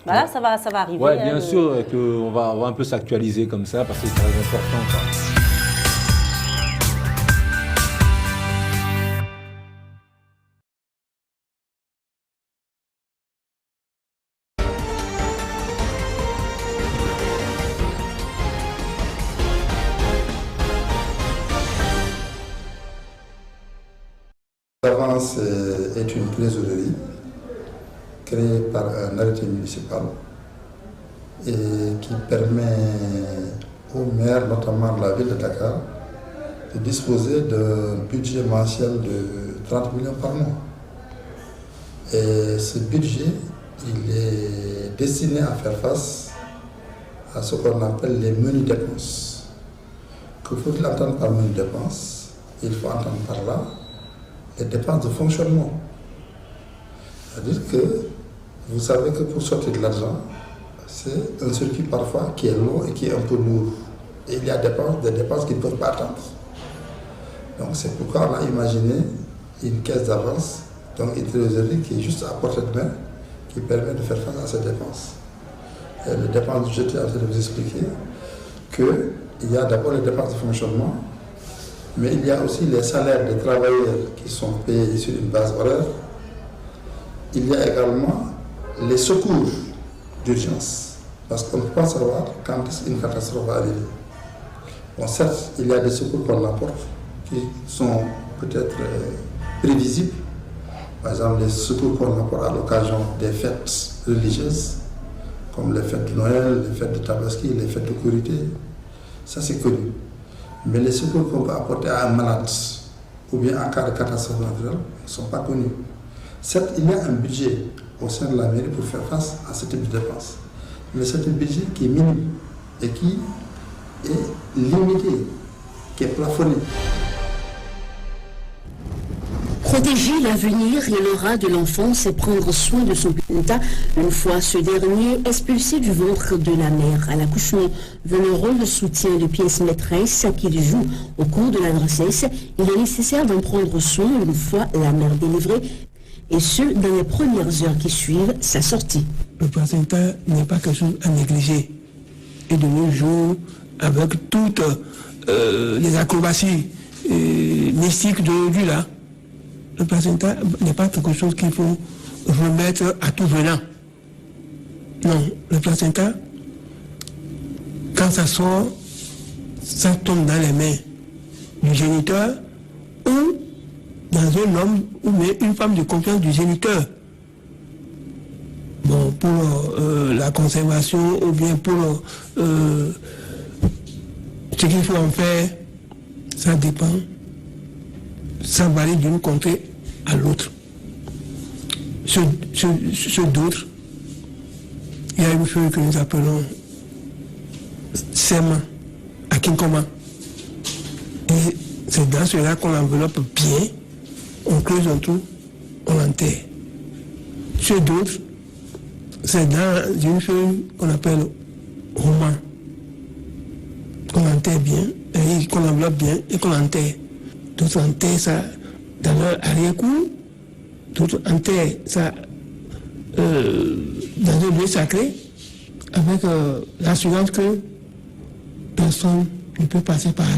Voilà, ça va arriver. Ouais, bien sûr qu'on va un peu s'actualiser comme ça parce que c'est très important, quoi. L'avance est une plaisanterie créée par un arrêté municipal et qui permet aux maires, notamment de la ville de Dakar, de disposer d'un budget mensuel de 30 millions par mois. Et ce budget, il est destiné à faire face à ce qu'on appelle les menus dépenses. Que faut-il entendre par menus dépenses? Il faut entendre par là les dépenses de fonctionnement. C'est-à-dire que vous savez que pour sortir de l'argent, c'est un circuit parfois qui est long et qui est un peu lourd. Et il y a des dépenses qui ne peuvent pas attendre. Donc c'est pourquoi on a imaginé une caisse d'avance, donc une trésorerie qui est juste à portée de main, qui permet de faire face à ces dépenses. Et les dépenses, j'étais en train de vous expliquer qu'il y a d'abord les dépenses de fonctionnement, mais il y a aussi les salaires des travailleurs qui sont payés sur une base horaire. Il y a également les secours d'urgence, parce qu'on ne peut pas savoir quand une catastrophe va arriver. Bon, certes, il y a des secours qu'on apporte qui sont peut-être prévisibles. Par exemple, les secours qu'on apporte à l'occasion des fêtes religieuses, comme les fêtes de Noël, les fêtes de Tabaski, les fêtes de Korité. Ça, c'est connu. Mais les secours qu'on peut apporter à un malade ou bien en cas de catastrophe naturelle ne sont pas connus. Certes, il y a un budget au sein de la mairie pour faire face à ce type de dépenses. Mais c'est un budget qui est minime et qui est limité, qui est plafonné. Protéger l'avenir et l'aura de l'enfant, c'est prendre soin de son placenta une fois ce dernier expulsé du ventre de la mère. À l'accouchement, venant rôle de soutien de pièce maîtresse qu'il joue au cours de la grossesse, il est nécessaire d'en prendre soin une fois la mère délivrée, et ce, dans les premières heures qui suivent sa sortie. Le placenta n'est pas quelque chose à négliger. Et de nos jours, avec toutes les acrobaties mystiques d'aujourd'hui là, le placenta n'est pas quelque chose qu'il faut remettre à tout venant. Non, le placenta, quand ça sort, ça tombe dans les mains du géniteur ou dans un homme ou une femme de confiance du géniteur. Bon, pour la conservation ou bien pour ce qu'il faut en faire, ça dépend. Ça varie d'une contrée à l'autre. Ceux d'autres, il y a une chose que nous appelons Sema, Akinkoma. Et c'est dans cela qu'on enveloppe bien, on creuse un trou, on enterre. Ceux d'autres, c'est dans une feuille qu'on appelle roman, qu'on enterre bien, et qu'on enveloppe bien et qu'on enterre. D'autres enterrent ça dans leur arrière-cour, d'autres enterrent ça dans un lieu sacré, avec l'assurance que personne ne peut passer par là.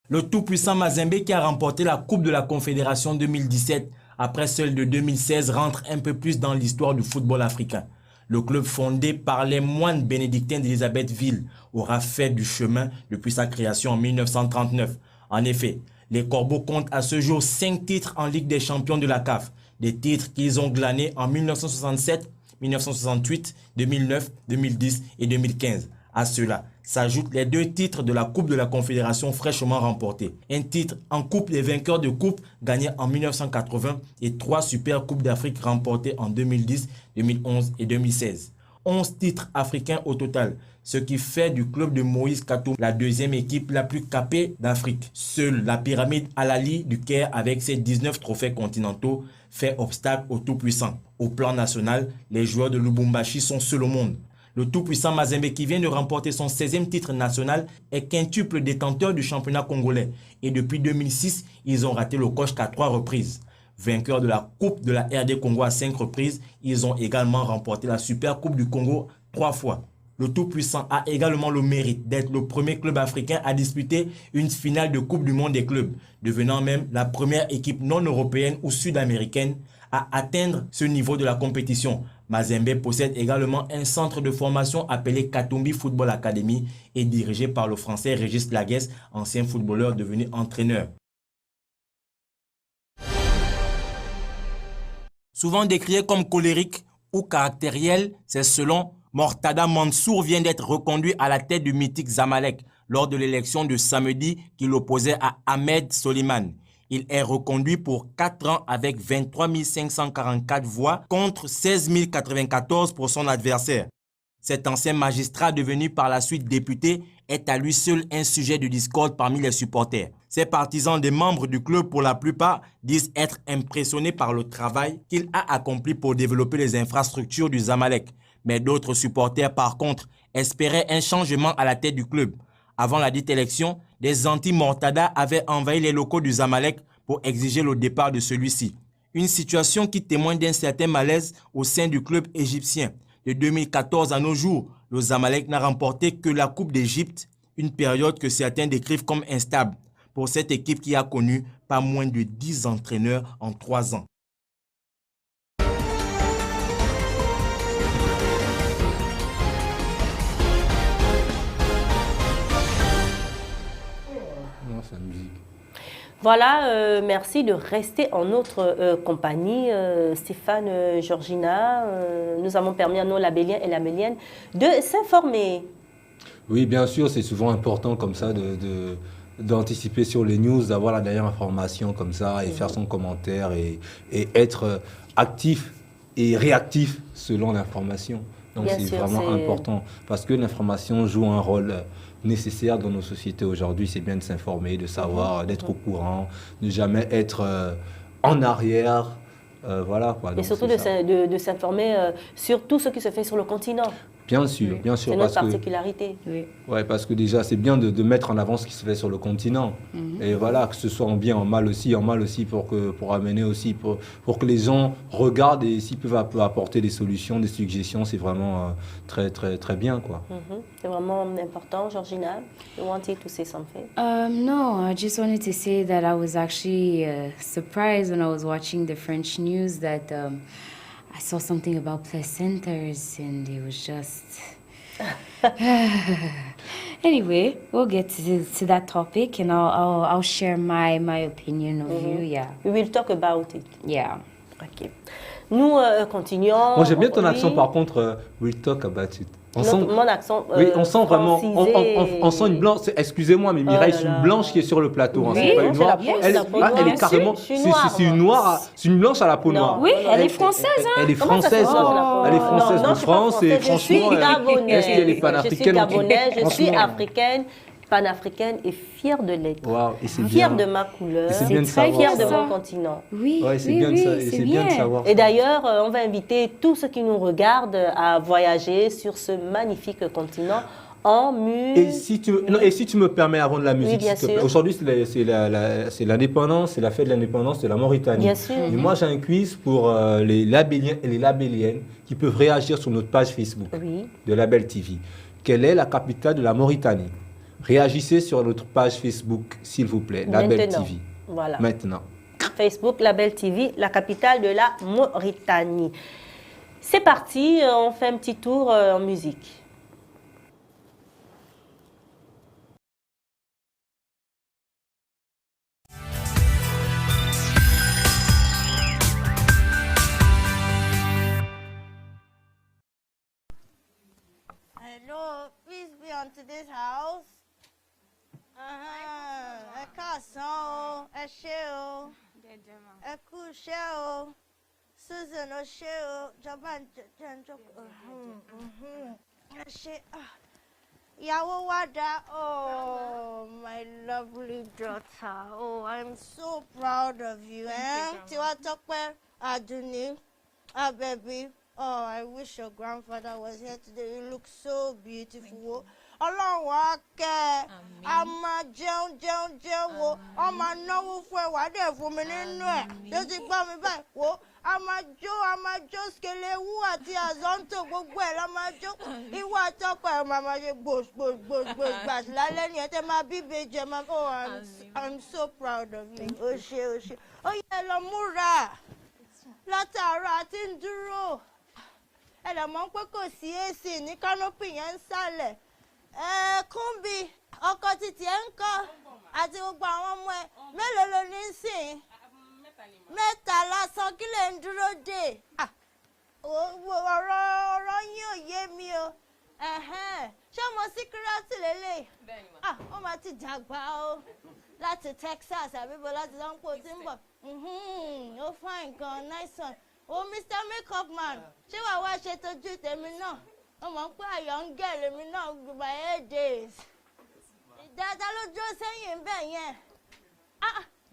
Le tout-puissant Mazembe qui a remporté la Coupe de la Confédération 2017 après celle de 2016 rentre un peu plus dans l'histoire du football africain. Le club fondé par les moines bénédictins d'Élisabethville aura fait du chemin depuis sa création en 1939. En effet, les Corbeaux comptent à ce jour 5 titres en Ligue des champions de la CAF. Des titres qu'ils ont glanés en 1967, 1968, 2009, 2010 et 2015. À cela s'ajoutent les 2 titres de la Coupe de la Confédération fraîchement remportés. Un titre en Coupe des vainqueurs de Coupe gagné en 1980 et 3 Super Coupes d'Afrique remportées en 2010, 2011 et 2016. 11 titres africains au total, ce qui fait du club de Moïse Katou la 2e équipe la plus capée d'Afrique. Seule la pyramide Al-Ali du Caire avec ses 19 trophées continentaux fait obstacle au tout-puissant. Au plan national, les joueurs de Lubumbashi sont seuls au monde. Le tout-puissant Mazembe qui vient de remporter son 16e titre national est quintuple détenteur du championnat congolais. Et depuis 2006, ils ont raté le coche qu'à 3 reprises. Vainqueurs de la Coupe de la RD Congo à 5 reprises, ils ont également remporté la Super Coupe du Congo 3 fois. Le tout-puissant a également le mérite d'être le premier club africain à disputer une finale de Coupe du Monde des clubs, devenant même la première équipe non européenne ou sud-américaine à atteindre ce niveau de la compétition. Mazembe possède également un centre de formation appelé Katumbi Football Academy et dirigé par le français Régis Laguès, ancien footballeur devenu entraîneur. Souvent décrié comme colérique ou caractériel, c'est selon Mortada Mansour vient d'être reconduit à la tête du mythique Zamalek lors de l'élection de samedi qui l'opposait à Ahmed Soliman. Il est reconduit pour 4 ans avec 23 544 voix contre 16 094 pour son adversaire. Cet ancien magistrat devenu par la suite député est à lui seul un sujet de discorde parmi les supporters. Ces partisans des membres du club, pour la plupart, disent être impressionnés par le travail qu'il a accompli pour développer les infrastructures du Zamalek. Mais d'autres supporters, par contre, espéraient un changement à la tête du club. Avant la dite élection, des anti-Mortada avaient envahi les locaux du Zamalek pour exiger le départ de celui-ci. Une situation qui témoigne d'un certain malaise au sein du club égyptien. De 2014 à nos jours, le Zamalek n'a remporté que la Coupe d'Égypte, une période que certains décrivent comme instable, pour cette équipe qui a connu pas moins de 10 entraîneurs en 3 ans. Voilà, merci de rester en notre compagnie. Stéphane, Georgina, nous avons permis à nos labelliens et labelliennes de s'informer. Oui, bien sûr, c'est souvent important comme ça d'anticiper sur les news, d'avoir la dernière information comme ça et faire son commentaire et être actif et réactif selon l'information. Donc c'est vraiment important parce que l'information joue un rôle nécessaire dans nos sociétés aujourd'hui. C'est bien de s'informer, de savoir, d'être au courant, ne jamais être en arrière. Voilà, quoi. Et surtout de s'informer sur tout ce qui se fait sur le continent. Bien sûr, bien sûr. C'est notre particularité. Oui. Ouais, parce que déjà, c'est bien de mettre en avant ce qui se fait sur le continent. Et voilà, que ce soit en bien, en mal aussi pour amener aussi, pour que les gens regardent et s'ils peuvent apporter des solutions, des suggestions, c'est vraiment très, très, très bien, quoi. C'est vraiment important. Georgina, you wanted to say something? No, I just wanted to say that I was actually surprised when I was watching the French news that I saw something about placentas and it was just... Anyway, we'll get to that topic and I'll share my opinion of you, yeah. We will talk about it. Yeah. OK. Nous continuons. Moi, j'aime bien ton accent, par contre, we'll talk about it. Mon accent. Oui, on sent vraiment. On sent une blanche. Excusez-moi, mais Mireille, c'est une blanche qui est sur le plateau. Oui, c'est pas une noire. Elle est carrément. C'est une noire. C'est une blanche à la peau noire. Oui, elle est française. Elle est française. Elle est française de France et franchement, est-ce qu'elle est panafricaine? Je suis gabonaise, je suis africaine, panafricaine et fière de l'être. Wow, fière de ma couleur. C'est bien de savoir. Fière de mon continent. Oui, c'est bien de savoir. Et d'ailleurs, on va inviter tous ceux qui nous regardent à voyager sur ce magnifique continent en musique. Et si tu me permets, avant de la musique, oui, aujourd'hui c'est l'indépendance, c'est la fête de l'indépendance de la Mauritanie. Bien sûr. Et moi j'ai un quiz pour les labelliens et les labelliennes qui peuvent réagir sur notre page Facebook de Label TV. Quelle est la capitale de la Mauritanie? Réagissez sur notre page Facebook, s'il vous plaît, Label TV. Voilà. Maintenant. Facebook, Label TV, la capitale de la Mauritanie. C'est parti, on fait un petit tour en musique. Hello, peace be unto this house. Ẹ káàsán o, ẹ ṣé o, ẹ kú iṣẹ́ o, Susan o ṣé o, jọba jẹ́ ń jókòó. Ẹ ṣé, ìyàwó wa dá, oh my lovely daughter, oh I'm so proud of you. Tiwatope, Aduni, Abebi. Oh, I wish your grandfather was here today. You look so beautiful. Ọlọ́run á kẹ́ ẹ, a máa jẹun wo, ọ máa náwó fún ẹ, wàá dẹ̀ fún mi nínú ẹ̀. Tó ti gbọ́ mi báyìí, wo, a máa jó skelewu àti àzọ́ntò gbogbo ẹ̀ la máa jó. Ìwọ àtọ́kọ ẹ̀ máa ṣe gbòs lálẹ́ ni ẹ tẹ́ máa bí ìbejì ẹ máa. Oh, I'm so proud of you. O ṣé. Ó yẹ lọ múra. Látàárọ̀ àti ń dúró. Ẹ lè mọ̀ pé kò sí AC ní canopy yẹn ń sálẹ̀. Kúnbi, ọkọ títí ẹ ń kọ́ àti gbogbo àwọn ọmọ ẹ mélòó ló ní sìn? Mẹ́ta lásán kí lè ń dúró dè? Ọ̀rọ̀ yín ò yé mi o. Ṣé ọmọ síkírátì lélẹ̀? Ó máa ti dàgbà o. Láti Texas àbíbo láti Lọ́npọ̀ tí ń bọ̀. Ó fine gan, nice one. O Mr. Makeup Man, ṣé wàá wá ṣe tójú tèmi náà? Ó mọ̀ pé àyọ̀ ń gẹ̀ lèmi náà by 8 days. Dáadáa ló dúró sẹ́yìn bẹ́ẹ̀ yẹn.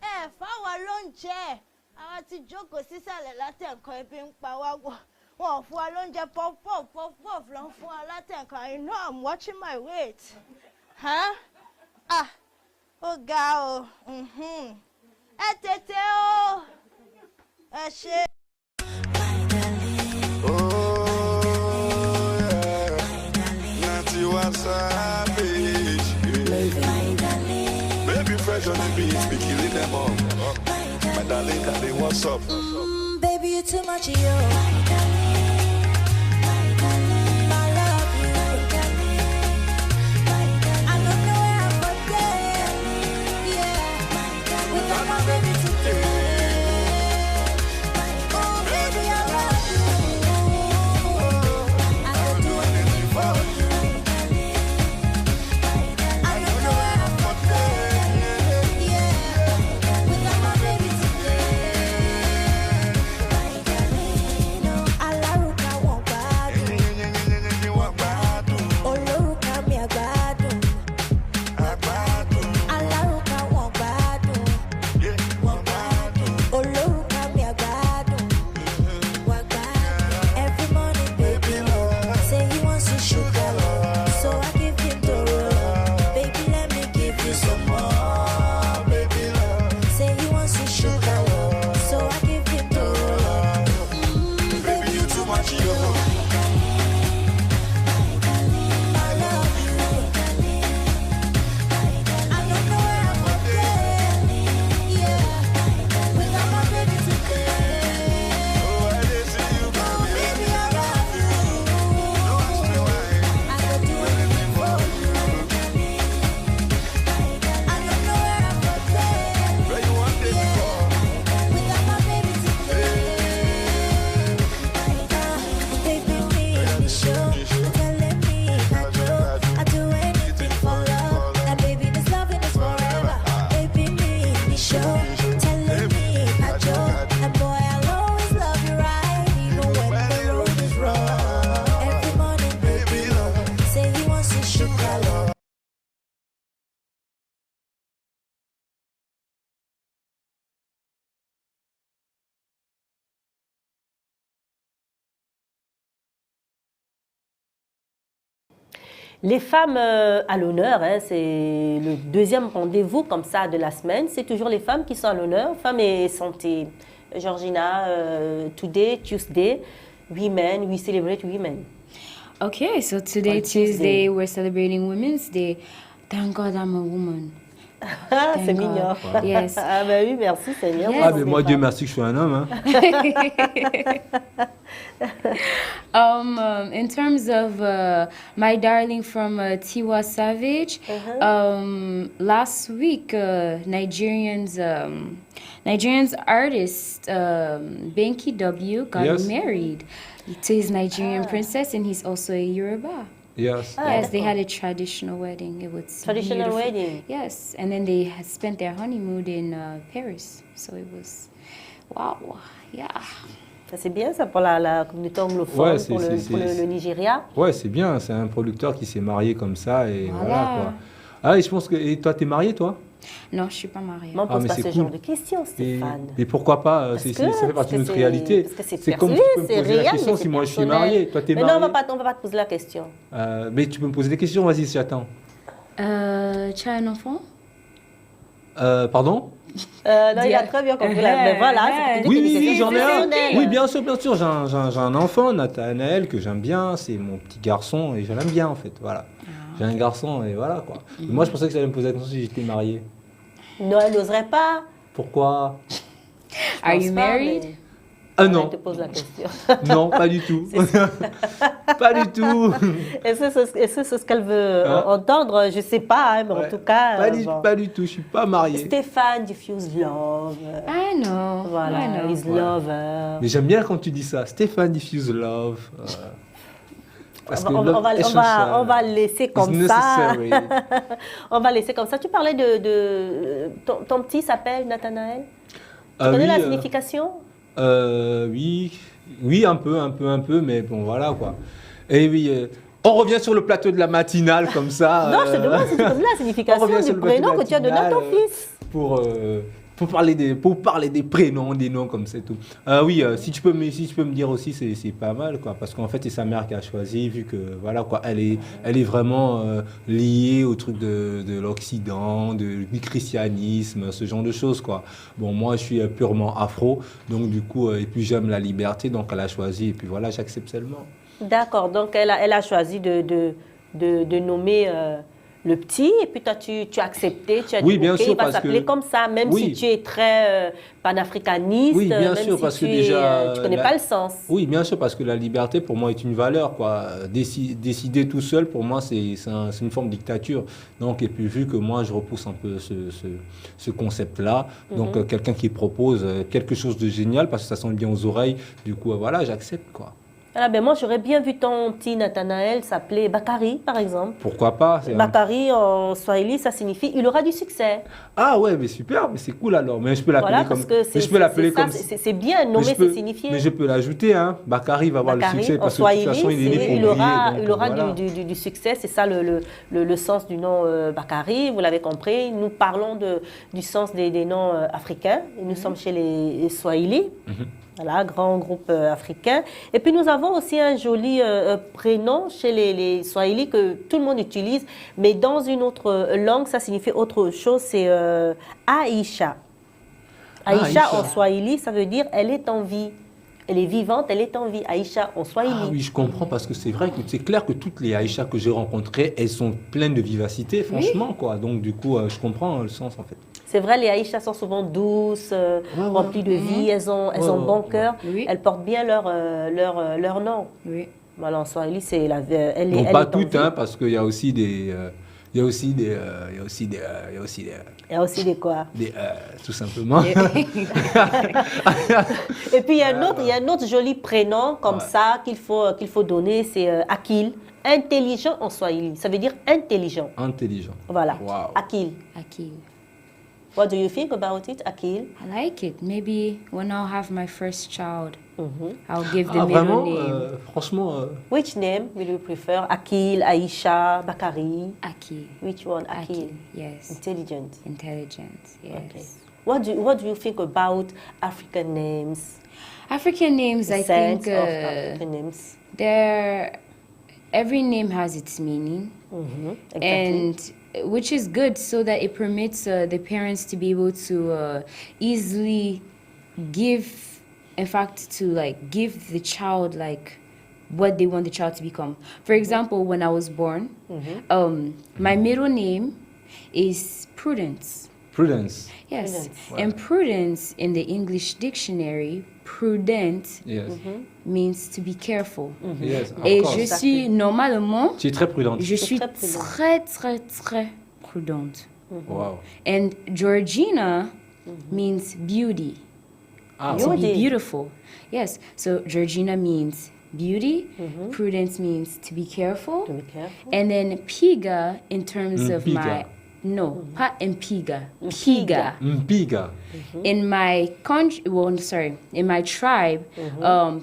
Ẹ fáwọn lóúnjẹ. Àwọn ti jókòó sísàlẹ̀ látẹ̀kọ́ ebi ń pa wá wọ̀. Wọn ò fún wa lóúnjẹ puff ló ń fún wa látẹ̀kọ́. I know I'm watching my weight. Ó ga o. Ẹ tètè o. Ẹ ṣé. Baby fresh on the beats, be killing them all. My darling, what's up? Baby, you too much, yo. My love you. I don't know where I'm going. Yeah, without my baby today. Oh, baby, I love you. I could do anything for you. Les femmes à l'honneur, c'est le deuxième rendez-vous comme ça de la semaine. C'est toujours les femmes qui sont à l'honneur, femmes et santé. Georgina, today, Tuesday, women, we celebrate women. Okay, so today, Tuesday, we're celebrating Women's Day. Thank God I'm a woman. Ah, Thank c'est God. mignon. Yes. Ah ben oui, merci Seigneur. Yes. Ah, mais moi, Dieu merci que je suis un homme. Hein. In terms of My Darling from Tiwa Savage, last week, Nigerians artist Benki W got Yes. married to his Nigerian princess, and he's also a Yoruba. Yes. Yes, they had a traditional wedding. It was Traditional beautiful. wedding. Yes, and then they had spent their honeymoon in Paris. So it was, wow, yeah. Ça, c'est bien ça pour la communauté anglophone, Ouais, pour le Nigeria. Ouais, c'est bien. C'est un producteur qui s'est marié comme ça et Voilà. voilà quoi. Ah, et je pense que. Et toi, t'es marié, toi? Non, je suis pas mariée. Mais on pose mais pas c'est ce cool. genre de questions, Stéphane. Et pourquoi pas? Parce Ça que fait partie de notre c'est- réalité. parce que c'est C'est comme perçu, tu peux me c'est poser la réel, question mais si c'est moi je suis personnel. marié. Toi, t'es Mais marié. non, on va pas te poser la question. Mais tu peux me poser des questions, vas-y, j'attends. Tu as un enfant? Pardon? Non, il a très bien compris. Mais voilà, c'est Oui, des oui, questions j'en ai un. personnelles. Oui, bien sûr. J'ai un enfant, Nathanaël, que j'aime bien. C'est mon petit garçon et je l'aime bien en fait. Voilà. J'ai un garçon et voilà quoi. Et moi, je pensais que ça allait me poser la question si j'étais marié. Non, elle n'oserait pas. Pourquoi? Are pense you pas, married? mais- Ah Elle non. te pose la question. Non, pas du tout. Pas du tout. Est-ce que c'est ce qu'elle veut Hein? entendre? Je sais pas, hein, mais en tout cas. Pas du tout, je suis pas marié. Stéphane diffuse love. I know. Voilà, I know. he's lover. Mais j'aime bien quand tu dis ça. Stéphane diffuse love. Parce que On love va le laisser is comme ça. necessary. On va laisser comme ça. Tu parlais de ton petit s'appelle Nathanaël. Tu connais Oui, la signification? Oui, un peu, mais bon, voilà quoi. Et oui, on revient sur le plateau de la matinale comme ça. Non, je te demande si tu connais la signification du prénom que tu as donné à ton fils. Pour parler des prénoms, des noms comme c'est tout. Oui, si tu peux me dire aussi, c'est pas mal quoi, parce qu'en fait c'est sa mère qui a choisi, vu que voilà quoi, elle est vraiment liée au truc de l'Occident, du christianisme, ce genre de choses quoi. Bon, moi je suis purement afro, donc du coup et puis j'aime la liberté, donc elle a choisi et puis voilà, j'accepte seulement. D'accord, donc elle a choisi de nommer le petit, et puis toi tu as accepté, tu as Oui, dit bien ok, sûr, il va parce s'appeler que- comme ça, même Oui. si tu es très panafricaniste, Oui, bien même sûr, si parce que tu déjà, tu connais la- pas le sens. Oui, bien sûr, parce que la liberté, pour moi, est une valeur. Quoi. Décider tout seul, pour moi, c'est une forme de dictature. Donc, et puis, vu que moi, je repousse un peu ce concept-là, donc Mhm. quelqu'un qui propose quelque chose de génial, parce que ça sonne bien aux oreilles, du coup, voilà, j'accepte. Quoi. Ah, ben moi j'aurais bien vu ton petit Nathanaël s'appeler Bakari, par exemple. Pourquoi pas? C'est un- Bakari en Swahili, ça signifie il aura du succès. Ah ouais, mais super, mais c'est cool alors. Mais je peux l'appeler Voilà, comme... parce que mais je peux l'appeler ça, comme... c'est bien, mais nommer je peux- c'est signifier. Mais je peux l'ajouter, hein. Bakari va avoir le Bakari, succès, en parce que de toute Swahili, façon, il est né pour il briller, aura, donc, il aura voilà. du succès, c'est ça le sens du nom Bakari, vous l'avez compris. Nous parlons du sens des noms africains, et nous sommes chez les Swahili. Voilà, grand groupe africain. Et puis nous avons aussi un joli prénom chez les Swahili que tout le monde utilise, mais dans une autre langue, ça signifie autre chose, c'est Aïcha. Aïcha Aïcha. en Swahili, ça veut dire elle est en vie. Elle est vivante, elle est en vie. Aïcha en Swahili. Ah oui, je comprends, parce que c'est vrai que c'est clair que toutes les Aïcha que j'ai rencontrées, elles sont pleines de vivacité, franchement, quoi. Donc du coup, je comprends le sens, en fait. C'est vrai, les Aïcha sont souvent douces, remplies de vie, elles ont bon cœur. Elles portent bien leur nom. Oui. Voilà, en Swahili, c'est elle Donc est pas en toutes, vie. hein, parce qu'il y a aussi des... il y a aussi des... Il y a aussi des quoi? Tout simplement. Et puis il y a un autre joli prénom comme ça qu'il faut donner, c'est Akil. Intelligent en Swahili, ça veut dire intelligent. Intelligent. Voilà, Wow. Akil. Akil. What do you think about it, Akil? I like it. Maybe when I'll have my first child, I'll give the Ah, middle vraiment, name. franchement... Which name will you prefer? Akil, Aisha, Bakari? Akil. Which one? Akil. Akil, yes. Intelligent. Intelligent, yes. Okay. What do you think about African names? African names, The I sense think of African names. every name has its meaning, Exactly. and which is good so that it permits the parents to be able to easily give, in fact, to like give the child like what they want the child to become. For example, when I was born, my middle name is prudence. Prudence. Yes, Wow. and prudence in the English dictionary, prudent Yes. means to be careful. Yes, of Et course. je suis normalement, Tu es très prudente. je suis très prudente. très prudente. Wow. And Georgina means beauty. Ah, To be Beauty. beautiful. Yes, so Georgina means beauty, prudence means to be careful, To be careful. and then piga in terms of Piga. my, no, pas impiga, piga. Mpiga. In my country, well, sorry, in my tribe,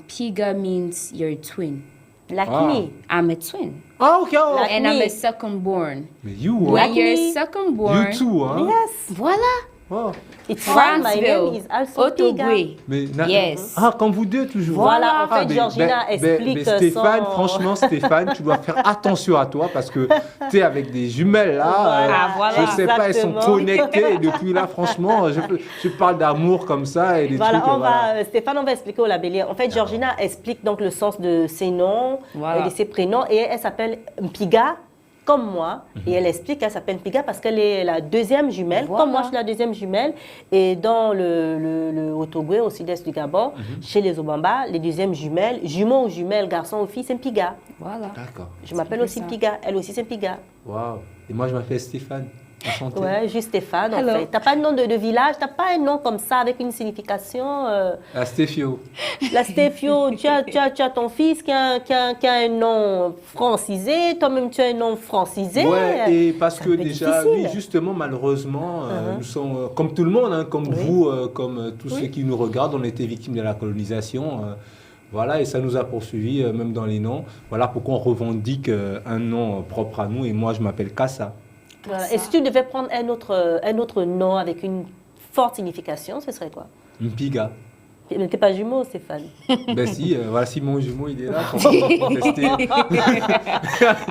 piga means you're a twin. Like Ah. me. I'm a twin, Ah, ok. Oh. Like and I'm me. a second born. Mais you, When hein? you're me. second born, You too, hein? Yes. voila, Wow. It's why my name is Franceville, also Piga. Otogwe. Mais Yes. Ah, comme vous deux, toujours. Voilà, en fait, mais- Georgina explique mais Stéphane, son- franchement, Stéphane, tu dois faire attention à toi parce que tu es avec des jumelles là. Voilà, voilà, je sais pas, elles sont exactement. connectées. Et depuis là, franchement, je parle d'amour comme ça et des Voilà, trucs. on va, Stéphane, on va expliquer au labellier. En fait, Georgina explique donc le sens de ses noms, Voilà. de ses prénoms, et elle s'appelle Mpiga, comme moi, et elle explique qu'elle s'appelle Mpiga parce qu'elle est la deuxième jumelle, Voilà. comme moi je suis la deuxième jumelle, et dans le Otogwe, au sud-est du Gabon, chez les Obamba, les deuxièmes jumelles, jumeaux ou jumelles, garçons ou filles, c'est Mpiga. Voilà. D'accord. Je m'appelle peu aussi ça. Mpiga, elle aussi c'est Mpiga. Waouh. Et moi, je m'appelle Stéphane. Enchanté. Ouais, juste Stéphane, en Hello. fait. T'as pas de nom de village, t'as pas un nom comme ça avec une signification. La Stéphio. La Stéphio, tu as ton fils qui a un nom francisé, toi-même tu as un nom francisé. Ouais, et parce C'est que un peu déjà, difficile. oui, justement, malheureusement, nous sommes, comme tout le monde, hein, comme vous, comme tous ceux qui nous regardent, on était victimes de la colonisation. Voilà, et ça nous a poursuivis, même dans les noms. Voilà pourquoi on revendique un nom propre à nous, et moi, je m'appelle Kassa. Voilà. Et si tu devais prendre un autre nom avec une forte signification, ce serait quoi? Mpiga. Mais t'es pas jumeau, Stéphane. Ben si, voilà, si mon jumeau, il est là, pour contester.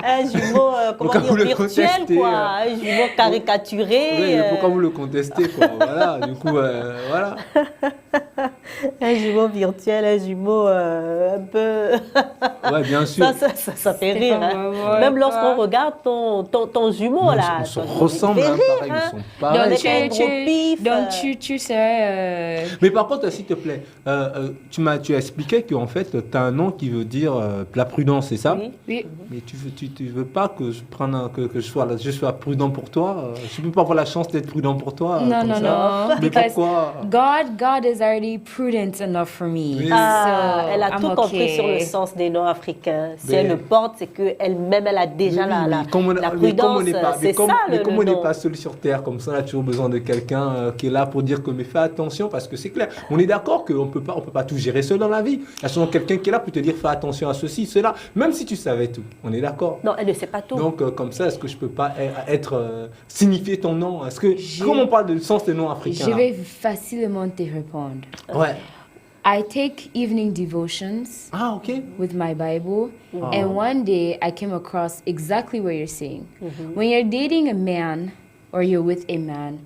Un jumeau, comment Pourquoi dire, vous le virtuel, contestez, quoi. Un jumeau caricaturé. Oui, mais pourquoi vous le contestez, quoi. Voilà, du coup, voilà. Un jumeau virtuel, un jumeau un peu... Ouais, bien sûr. Ça fait rire. Hein. Ouais, Même quoi. lorsqu'on regarde ton jumeau, Non, là. on se ça fait ressemble, hein, rire, pareil, hein. ils sont pareils. Avec un gros pif. Donc tu sais, Mais par contre, s'il te plaît, tu as expliqué qu'en fait, tu as un nom qui veut dire la prudence, c'est ça? Oui. oui. Mais tu veux pas que je prenne que je sois prudent pour toi? Je peux pas avoir la chance d'être prudent pour toi? No, comme no, ça. no. Mais Because pourquoi? God is already prudent enough for me. Oui. Ah, So, elle a I'm tout compris okay. sur le sens des noms africains. Si Mais- elle le porte, c'est qu'elle-même, elle a déjà Oui, la mais comme on- la mais comme on prudence. n'est pas- C'est mais comme- ça mais le comme on n'est nom. pas seul sur Terre, comme ça, on a toujours besoin de quelqu'un qui est là pour dire que mais fais attention, parce que c'est clair. On est d'accord qu'on peut pas tout gérer seul dans la vie. Il y a souvent quelqu'un qui est là pour te dire fais attention à ceci, cela, même si tu savais tout. On est d'accord. Non, elle ne sait pas tout. Donc comme ça, est-ce que je peux pas signifier ton nom? Est-ce que comme on parle du sens des noms africains? Je là? vais facilement te répondre. Ouais. I take evening devotions Ah, ok. with my Bible, Wow. and one day I came across exactly what you're saying. Mm-hmm. When you're dating a man or you're with a man,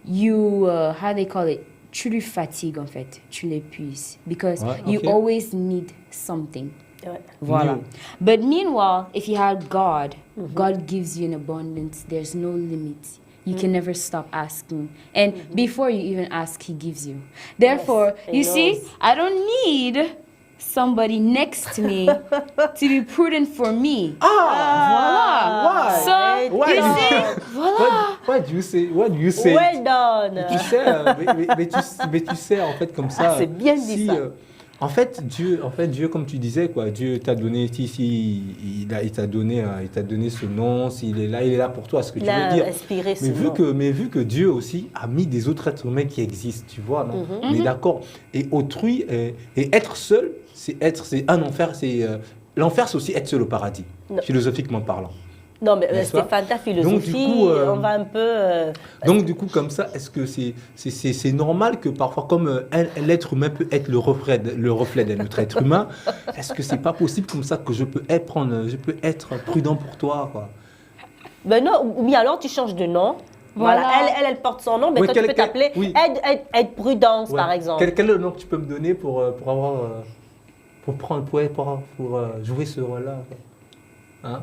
you, how they call it, tu le fatigues en fait, tu l'épuises, because Ouais, you ok. always need something. Ouais. Voila. New. But meanwhile, if you had God, Mm-hmm. God gives you an abundance. There's no limit. You can never stop asking. And before you even ask, He gives you. Therefore, He you see, knows. I don't need somebody next to me to be prudent for me. Voila. Why? So, Why? you see, voila. What do you say? What do you say? Well done. Tu sais, mais tu sais, en fait, comme ça. Ah, c'est bien dit ça. En fait, Dieu, comme tu disais, quoi, Dieu t'a donné, il t'a donné ce nom, s'il est là pour toi, ce que Il tu a veux dire. inspiré ce Mais vu que Dieu aussi a mis des autres êtres humains qui existent, tu vois, non? Mhm. On est d'accord. Et autrui, et être seul, c'est un enfer, l'enfer, c'est aussi être seul au paradis, Non. philosophiquement parlant. Non, mais N'est-ce pas? Stéphane, ta philosophie, Donc, du coup, on va un peu... Donc du coup, comme ça, est-ce que c'est normal que parfois, comme l'être humain peut être le reflet de notre être humain, est-ce que c'est pas possible comme ça que je peux être prudent pour toi, quoi? Ben non, ou bien alors tu changes de nom. Voilà. Elle porte son nom, mais Ouais, toi tu peux t'appeler oui. Aide Prudence, Ouais. par exemple. Quel est le nom que tu peux me donner pour jouer ce rôle-là, quoi? Hein?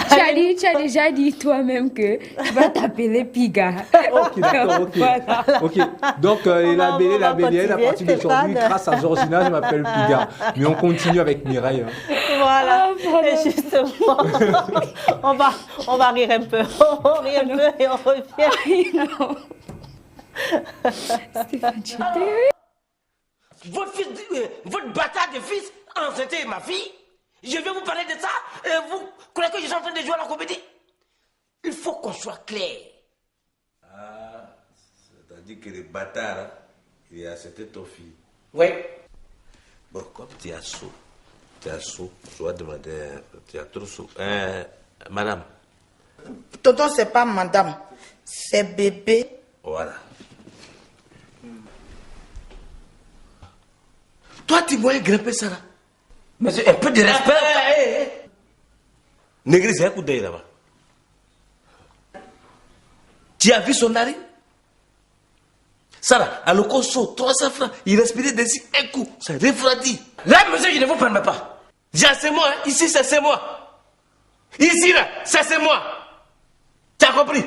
Tu as déjà dit toi-même que tu vas t'appeler Piga. Ok, d'accord, ok. Voilà. Ok, donc la bélienne, à partir d'aujourd'hui, grâce à Georgina, je m'appelle Piga. Mais on continue avec Mireille. Hein. Voilà, et justement, on va rire un peu. On rit un peu et on revient. Stéphane, tu t'es... Votre bâtard de fils a enceinté ma fille. Je vais vous parler de ça et vous croyez que je suis en train de jouer à la comédie? Il faut qu'on soit clair. Ah, c'est-à-dire que le bâtard, hein, il a accepté ton fille. Oui. Bon, comme tu es sourd, je vais demander, tu es trop sourd. Madame. Tonton, c'est pas madame, c'est bébé. Voilà. Toi, tu vois grimper ça là. Mais c'est un peu de respect. Négri, c'est un coup d'œil là-bas. Tu as vu son narine? Ça là, à l'ocoso, 300 francs, il respirait d'ici un coup, ça refroidit. Là, monsieur, je ne vous permets pas. C'est moi, hein. Ici, c'est moi. Ici, là, c'est moi. Tu as compris?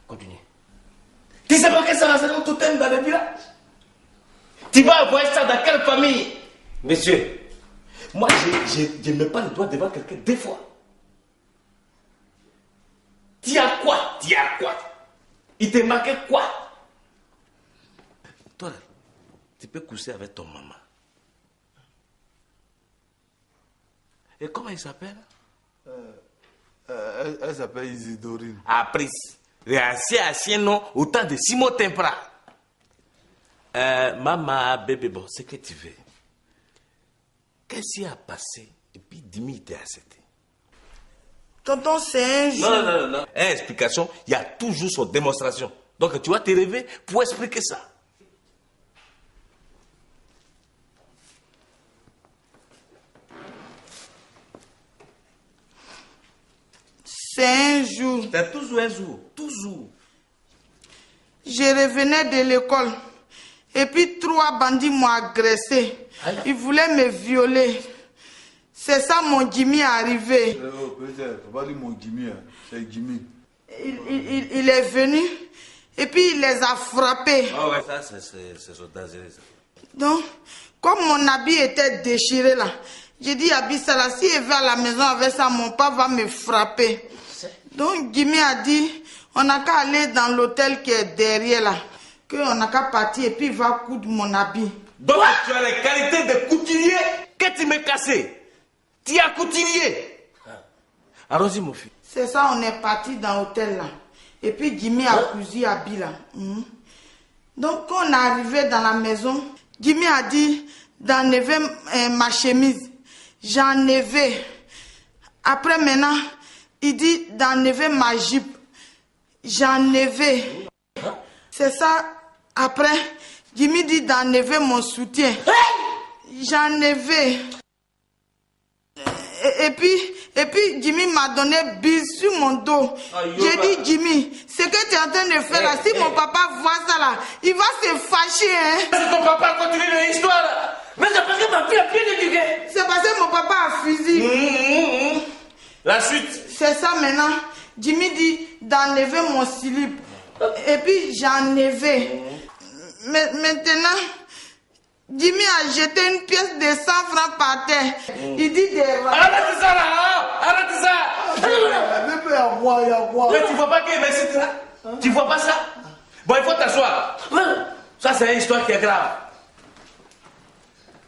Continue. Tu sais pas que ça va se tout dans le village? Tu vas envoyer ça dans quelle famille? Monsieur, moi, je ne mets pas le doigt devant quelqu'un deux fois. Tu as quoi? Il te manquait quoi? Toi, là, tu peux coucher avec ton maman. Et comment il s'appelle? Elle s'appelle Isidorine. Apris. Ancien nom, autant de Simon Tempra. Maman, bébé, bon, c'est que tu veux. Qu'est-ce qui a passé? Et puis, dis-moi, t'es accepté. Tonton, c'est un jour. Non. Explication, il y a toujours son démonstration. Donc, tu vas te rêver pour expliquer ça. C'est un jour. C'est toujours un jour, toujours. Je revenais de l'école. Et puis 3 bandits m'ont agressé. Ils voulaient me violer. C'est ça, mon Jimmy est arrivé. Faut pas dire mon Jimmy, c'est Jimmy. Il est venu et puis il les a frappés. Ah ouais, ça, c'est dangereux, ça. Donc, comme mon habit était déchiré là, j'ai dit à Bissala, si il va à la maison avec ça, mon papa va me frapper. Donc, Jimmy a dit, on n'a qu'à aller dans l'hôtel qui est derrière là. Qu'on n'a qu'à partir et puis il va coudre mon habit. Donc tu as les qualités de couturier que tu m'as cassé. Tu as couturier. Allons-y mon fils. C'est ça, on est parti dans l'hôtel là. Et puis Jimmy a cousu habit là. Donc quand on est arrivé dans la maison, Jimmy a dit d'enlever ma chemise. J'enlevais. Après maintenant, il dit d'enlever ma jupe. J'enlevais. C'est ça. Après, Jimmy dit d'enlever mon soutien. J'enlevais. Et puis Jimmy m'a donné bise sur mon dos. J'ai dit, Jimmy, ce que tu es en train de faire là, si mon papa voit ça là, il va se fâcher. Hein. C'est ton papa continue l'histoire là. Mais c'est parce que ma fille a bien éduqué. C'est parce que mon papa a fusil. La suite. C'est ça maintenant. Jimmy dit d'enlever mon slip. Et puis j'ai enlevé. Mais maintenant, Jimmy a jeté une pièce de 100 francs par terre. Il dit de... Arrête ça là. Arrête ça. Mais tu vois pas qu'il est là? Tu vois pas ça? Bon, il faut t'asseoir. Ça, c'est une histoire qui est grave.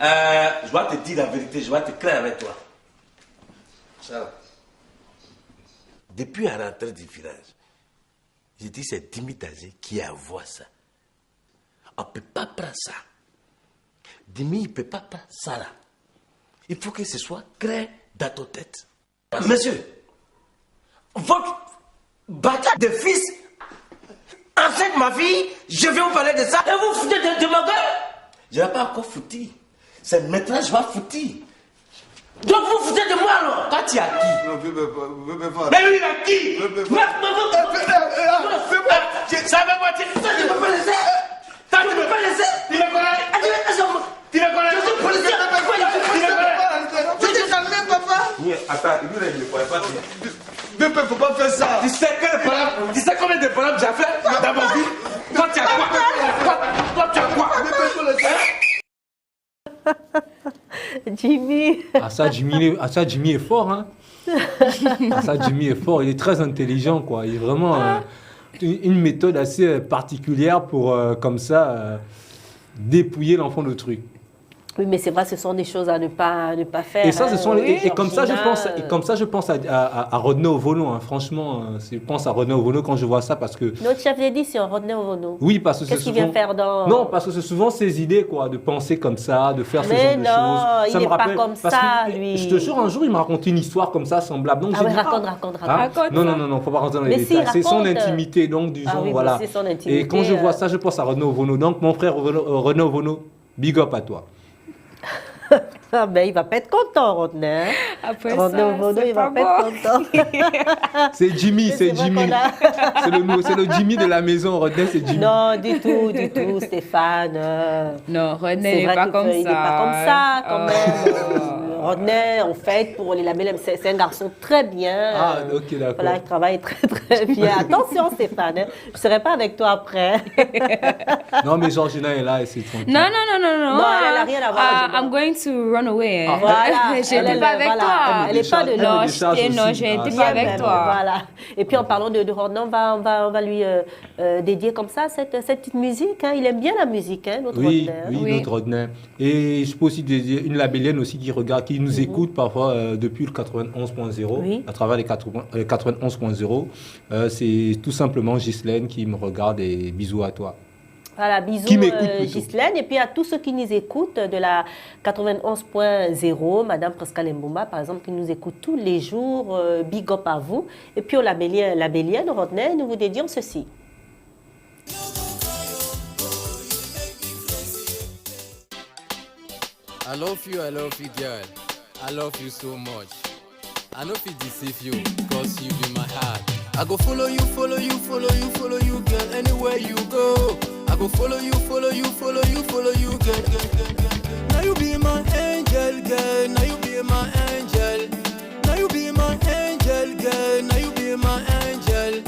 Je dois te dire la vérité, je dois te clair avec toi. Ça. Depuis la rentrée du village, j'ai dit c'est Dimitazé qui envoie ça. On ne peut pas prendre ça. Dimi, il ne peut pas prendre ça là. Il faut que ce soit clair dans ta tête. Monsieur, votre bâtard de fils enseigne ma fille, je vais vous parler de ça et vous foutez de ma gueule. Je n'ai pas encore foutu. C'est maintenant que je vais foutu. Donc vous foutez de moi alors. Toi tu as qui? Mais lui il a qui? Ça va moi, tu ne peux pas laisser. Tu ne peux pas laisser. Tu me connais? Tu me connais? Je suis policier. Attends, lui, il ne pourrait pas dire. Bébé, faut pas faire ça. Tu sais combien de problèmes j'ai fait dans ma vie? Toi, tu as quoi? Toi, tu as quoi? Jimmy. Jimmy est fort, hein. Jimmy est fort, il est très intelligent, quoi. Il est vraiment une méthode assez particulière pour, comme ça, dépouiller l'enfant de trucs. Oui, mais c'est vrai, ce sont des choses à ne pas faire. Et ça, ce sont et comme ça, je pense à Rodney Ovono. Hein. Franchement, je pense à Rodney Ovono quand je vois ça parce que. Notre chef d'édition, Rodney Ovono. Oui, parce que qu'est-ce qu'il vient faire dans. Non, parce que c'est souvent ses idées, quoi, de penser comme ça, de faire ce genre de choses. Mais non, il n'est pas comme ça, lui. Je te jure, un jour, il m'a raconté une histoire comme ça, semblable. Donc, raconte. Non, faut pas rentrer dans les détails. C'est son intimité, donc du genre, voilà. C'est son intimité. Et quand je vois ça, je pense à Rodney Ovono. Donc, mon frère Rodney Ovono, big up à toi. Ah ben, il va pas être content, Rodney. Après Rodney Ovono, il va pas être content. C'est Jimmy. C'est le Jimmy de la maison. Rodney, c'est Jimmy. Non, du tout, Stéphane. Non, Rodney n'est pas comme ça. Il n'est pas comme ça, quand même. Rodney, en fait, pour les labels, c'est un garçon très bien. Ah, ok, d'accord. Voilà, il travaille très, très bien. Attention, Stéphane, hein, je ne serai pas avec toi après. Non, mais Georgina est là et c'est tranquille. Non. Non, elle n'a rien à voir. I'm going to run away. Voilà. Je n'étais pas avec toi. Elle n'est pas de Non, je n'étais pas avec toi. Voilà. Et puis en parlant de Rodney, on va lui dédier comme ça cette petite musique. Hein. Il aime bien la musique, hein, notre Rodney. Oui, notre Rodney. Et je peux aussi dédier une labellienne aussi qui nous écoute parfois depuis le 91.0, à travers les 91.0. C'est tout simplement Ghislaine qui me regarde et bisous à toi. Voilà, bisous Ghislaine. Et puis à tous ceux qui nous écoutent de la 91.0, Madame Pascal Mbumba, par exemple, qui nous écoute tous les jours, big up à vous. Et puis au labellienne Rodney, nous vous dédions ceci. I love you, girl. I love you so much. I know if it deceive you, cause you be my heart. I go follow you, girl, anywhere you go. I go follow you, girl. Now you be my angel, girl. Now you be my angel. Now you be my angel, girl. Now you be my angel.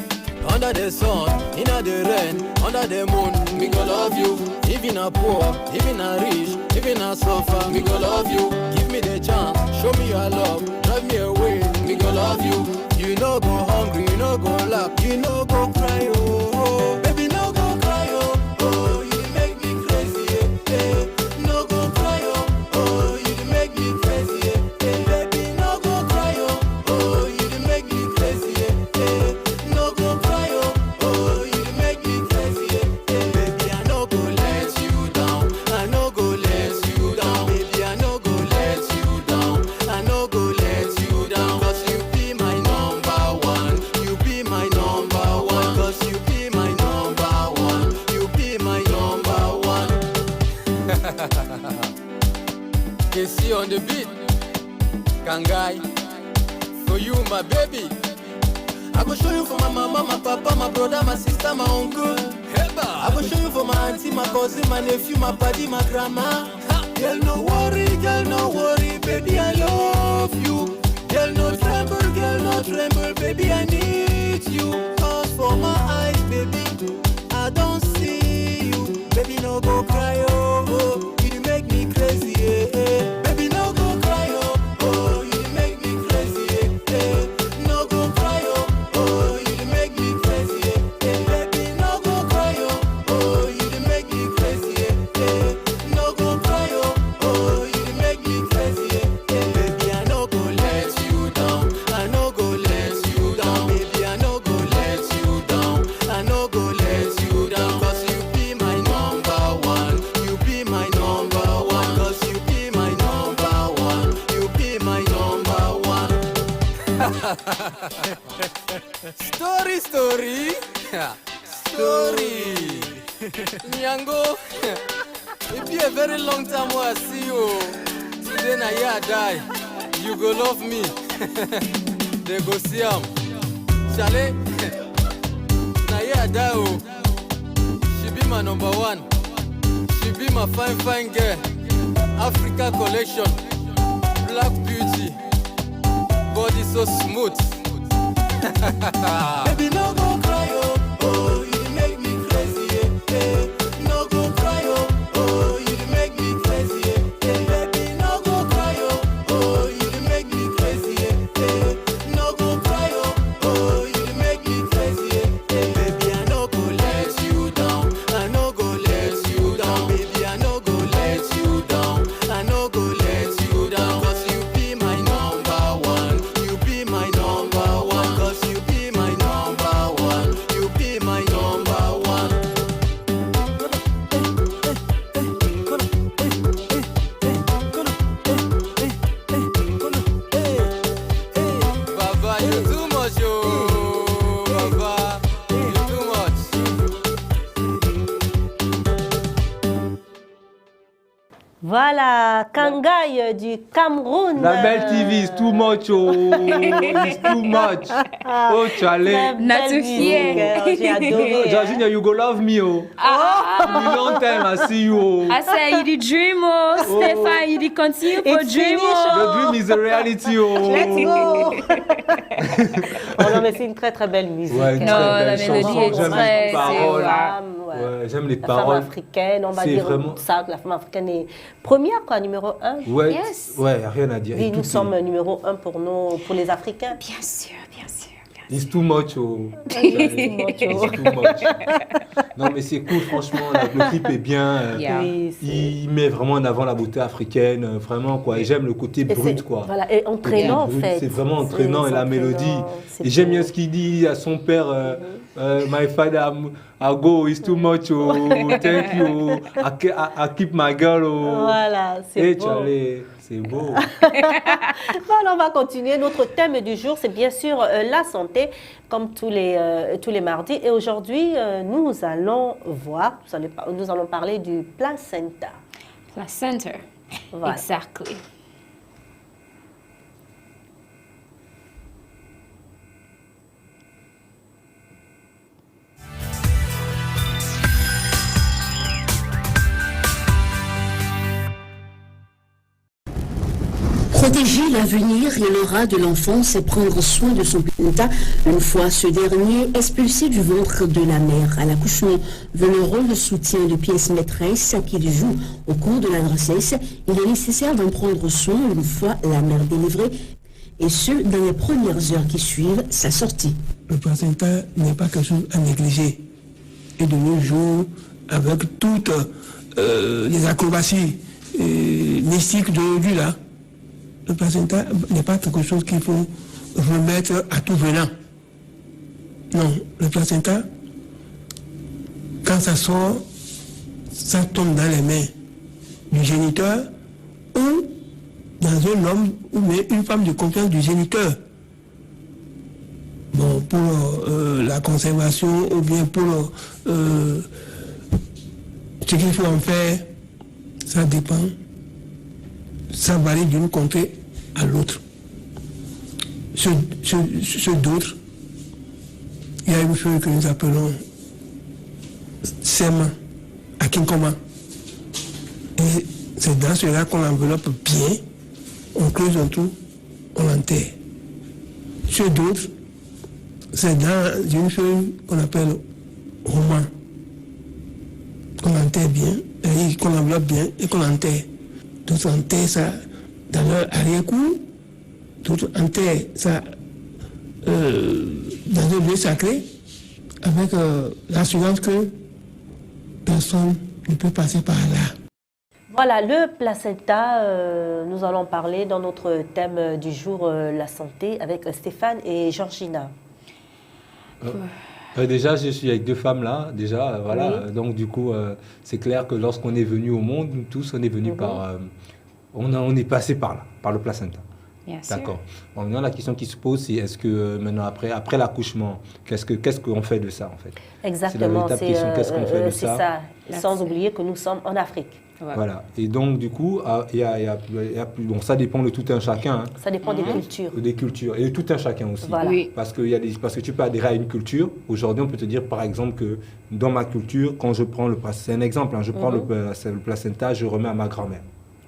Under the sun, in the rain, under the moon, me go love you. Even a poor, even a rich, even a suffer, me go love you. Give me the chance, show me your love, drive me away, me go love you. You no go hungry, you no go laugh, you no go cry, oh. Baby, no go cry, oh. Oh, you make me crazy, yeah. No go cry, oh. You make me crazy, yeah. Baby, no go cry, oh. You make me crazy, yeah. No go cry, oh. You make me crazy, yeah. Baby, I no go let you down. I no go let you down. Baby, I no go let you down. I no go let you down. Cause you be my number one. You be my number one. Cause you be my number one. You be my number one. Can see on the beat, Kangai. For you, my baby. I go show you for my mama, my papa, my brother, my sister, my uncle. I go show you for my auntie, my cousin, my nephew, my paddy, my grandma. Girl, no worry, baby, I love you. Girl, no tremble, baby, I need you. Cause for my eyes, baby, I don't see you. Baby, no go cry, oh, you make me crazy, yeah. Baby, no go cry, oh, you make me crazy, yeah. No go cry, oh, you make me crazy, yeah. Baby, no go cry, oh, you make me crazy, yeah. No go cry, oh, you make me crazy, yeah. Baby, I no go let you down. I no go let you down. Baby, I no go let you down. I no go let you down. Cause you be my number one. You be my number one. Cause you be my number one. You be my number one. Story. Nyango, it be a very long time when I see you. Today na here I die. You go love me. They go see him. Chale, na here I die, oh. She be my number one. She be my fine girl. Africa collection, Black Beauty. Go body so smooth. Baby, no go cry, oh, oh, you dey make me crazy, eh, eh. No go cry, oh, oh, you dey make me crazy, eh, eh. Baby, no go cry, oh, oh, you dey make me crazy, eh, eh. No go cry, oh, oh, you dey make me crazy, eh, eh. Baby, I no go let you down, I no go let you down. Baby, I no go let you down, I no go let you down. 'Cause you be my number one, you be my number one. 'Cause you be my number one, you be my number one. Baba, you too much, oh. Baba, you too much. Voilà, Kangai du Cameroun. La belle TV is too much, oh. It's too much. Oh, Charlie. J'ai adoré. Georgina, you go love me, oh. In a long time, I see you, oh. I say, you the dream, oh. Stefan, you the continue for It's dream, oh. The dream is a reality, oh. Let's go. Oh non, mais c'est une très très belle musique. Ouais, une Non, très la belle mélodie chanson. est J'aime très- les paroles. Ouais. Ouais, j'aime les La paroles. femme africaine, on va C'est dire vraiment- ça, que la femme africaine est première, quoi, numéro 1. Ouais, Yes. ouais, rien à dire. Oui, Et nous tout sommes numéro 1 pour les Africains. Bien sûr, bien sûr. It's too much, oh. It's It's too much. Non, mais c'est cool, franchement. Le clip est bien. Yeah. Oui, Il met vraiment en avant la beauté africaine, vraiment, quoi. Et j'aime le côté Et brut, c'est- quoi. Voilà, et entraînant, en Brut, fait. c'est vraiment entraînant, et la mélodie. c'est Et j'aime beau. bien ce qu'il dit à son père. My father, I go, it's too much, oh. Thank you. I keep my girl, oh. Voilà, c'est Hey, beau. Charlie, c'est beau. Voilà, on va continuer. Notre thème du jour, c'est bien sûr la santé, comme tous les mardis. Et aujourd'hui, nous allons nous allons parler du placenta. Placenta. Voilà. Exactly. Protéger l'avenir et l'aura de l'enfant, c'est prendre soin de son placenta. Une fois ce dernier expulsé du ventre de la mère à l'accouchement, veut le rôle de soutien de pièce maîtresse qu'il joue au cours de la grossesse. Il est nécessaire d'en prendre soin une fois la mère délivrée, et ce, dans les premières heures qui suivent sa sortie. Le placenta n'est pas quelque chose à négliger. Et de nos jours, avec toutes les acrobaties mystiques d'aujourd'hui là, le placenta n'est pas quelque chose qu'il faut remettre à tout venant. Non, le placenta, quand ça sort, ça tombe dans les mains du géniteur ou dans un homme ou bien une femme de confiance du géniteur. Bon, pour la conservation ou bien pour ce qu'il faut en faire, ça dépend. Ça varie d'une contrée à l'autre. Ceux d'autres, il y a une chose que nous appelons Sema, Akinkoma. Et c'est dans cela qu'on enveloppe bien, on creuse un trou, on l'enterre. Ceux d'autres, c'est dans une feuille qu'on appelle roman, qu'on enterre bien, et qu'on enveloppe bien et qu'on enterre. D'autres enterrent ça dans leur arrière-cour, d'autres enterrent ça dans un lieu sacré, avec l'assurance que personne ne peut passer par là. Voilà, le placenta, nous allons parler dans notre thème du jour, la santé, avec Stéphane et Georgina. Déjà, je suis avec deux femmes là, déjà, voilà. Oui. Donc, du coup, c'est clair que lorsqu'on est venu au monde, nous tous, on est venu par. On est passé par là, par le placenta. Bien sûr. D'accord. Bon, maintenant, la question qui se pose, c'est est-ce que maintenant, après l'accouchement, qu'est-ce qu'on fait de ça, en fait? Exactement, c'est la véritable question. Qu'est-ce qu'on fait de c'est ça? Sans oublier que nous sommes en Afrique. Voilà. Et donc, du coup, bon, ça dépend de tout un chacun. Hein. Ça dépend des cultures. Des cultures. Et de tout un chacun aussi. Voilà. Oui. Parce que tu peux adhérer à une culture. Aujourd'hui, on peut te dire, par exemple, que dans ma culture, quand je prends c'est un exemple, hein, je prends le placenta, je remets à ma grand-mère.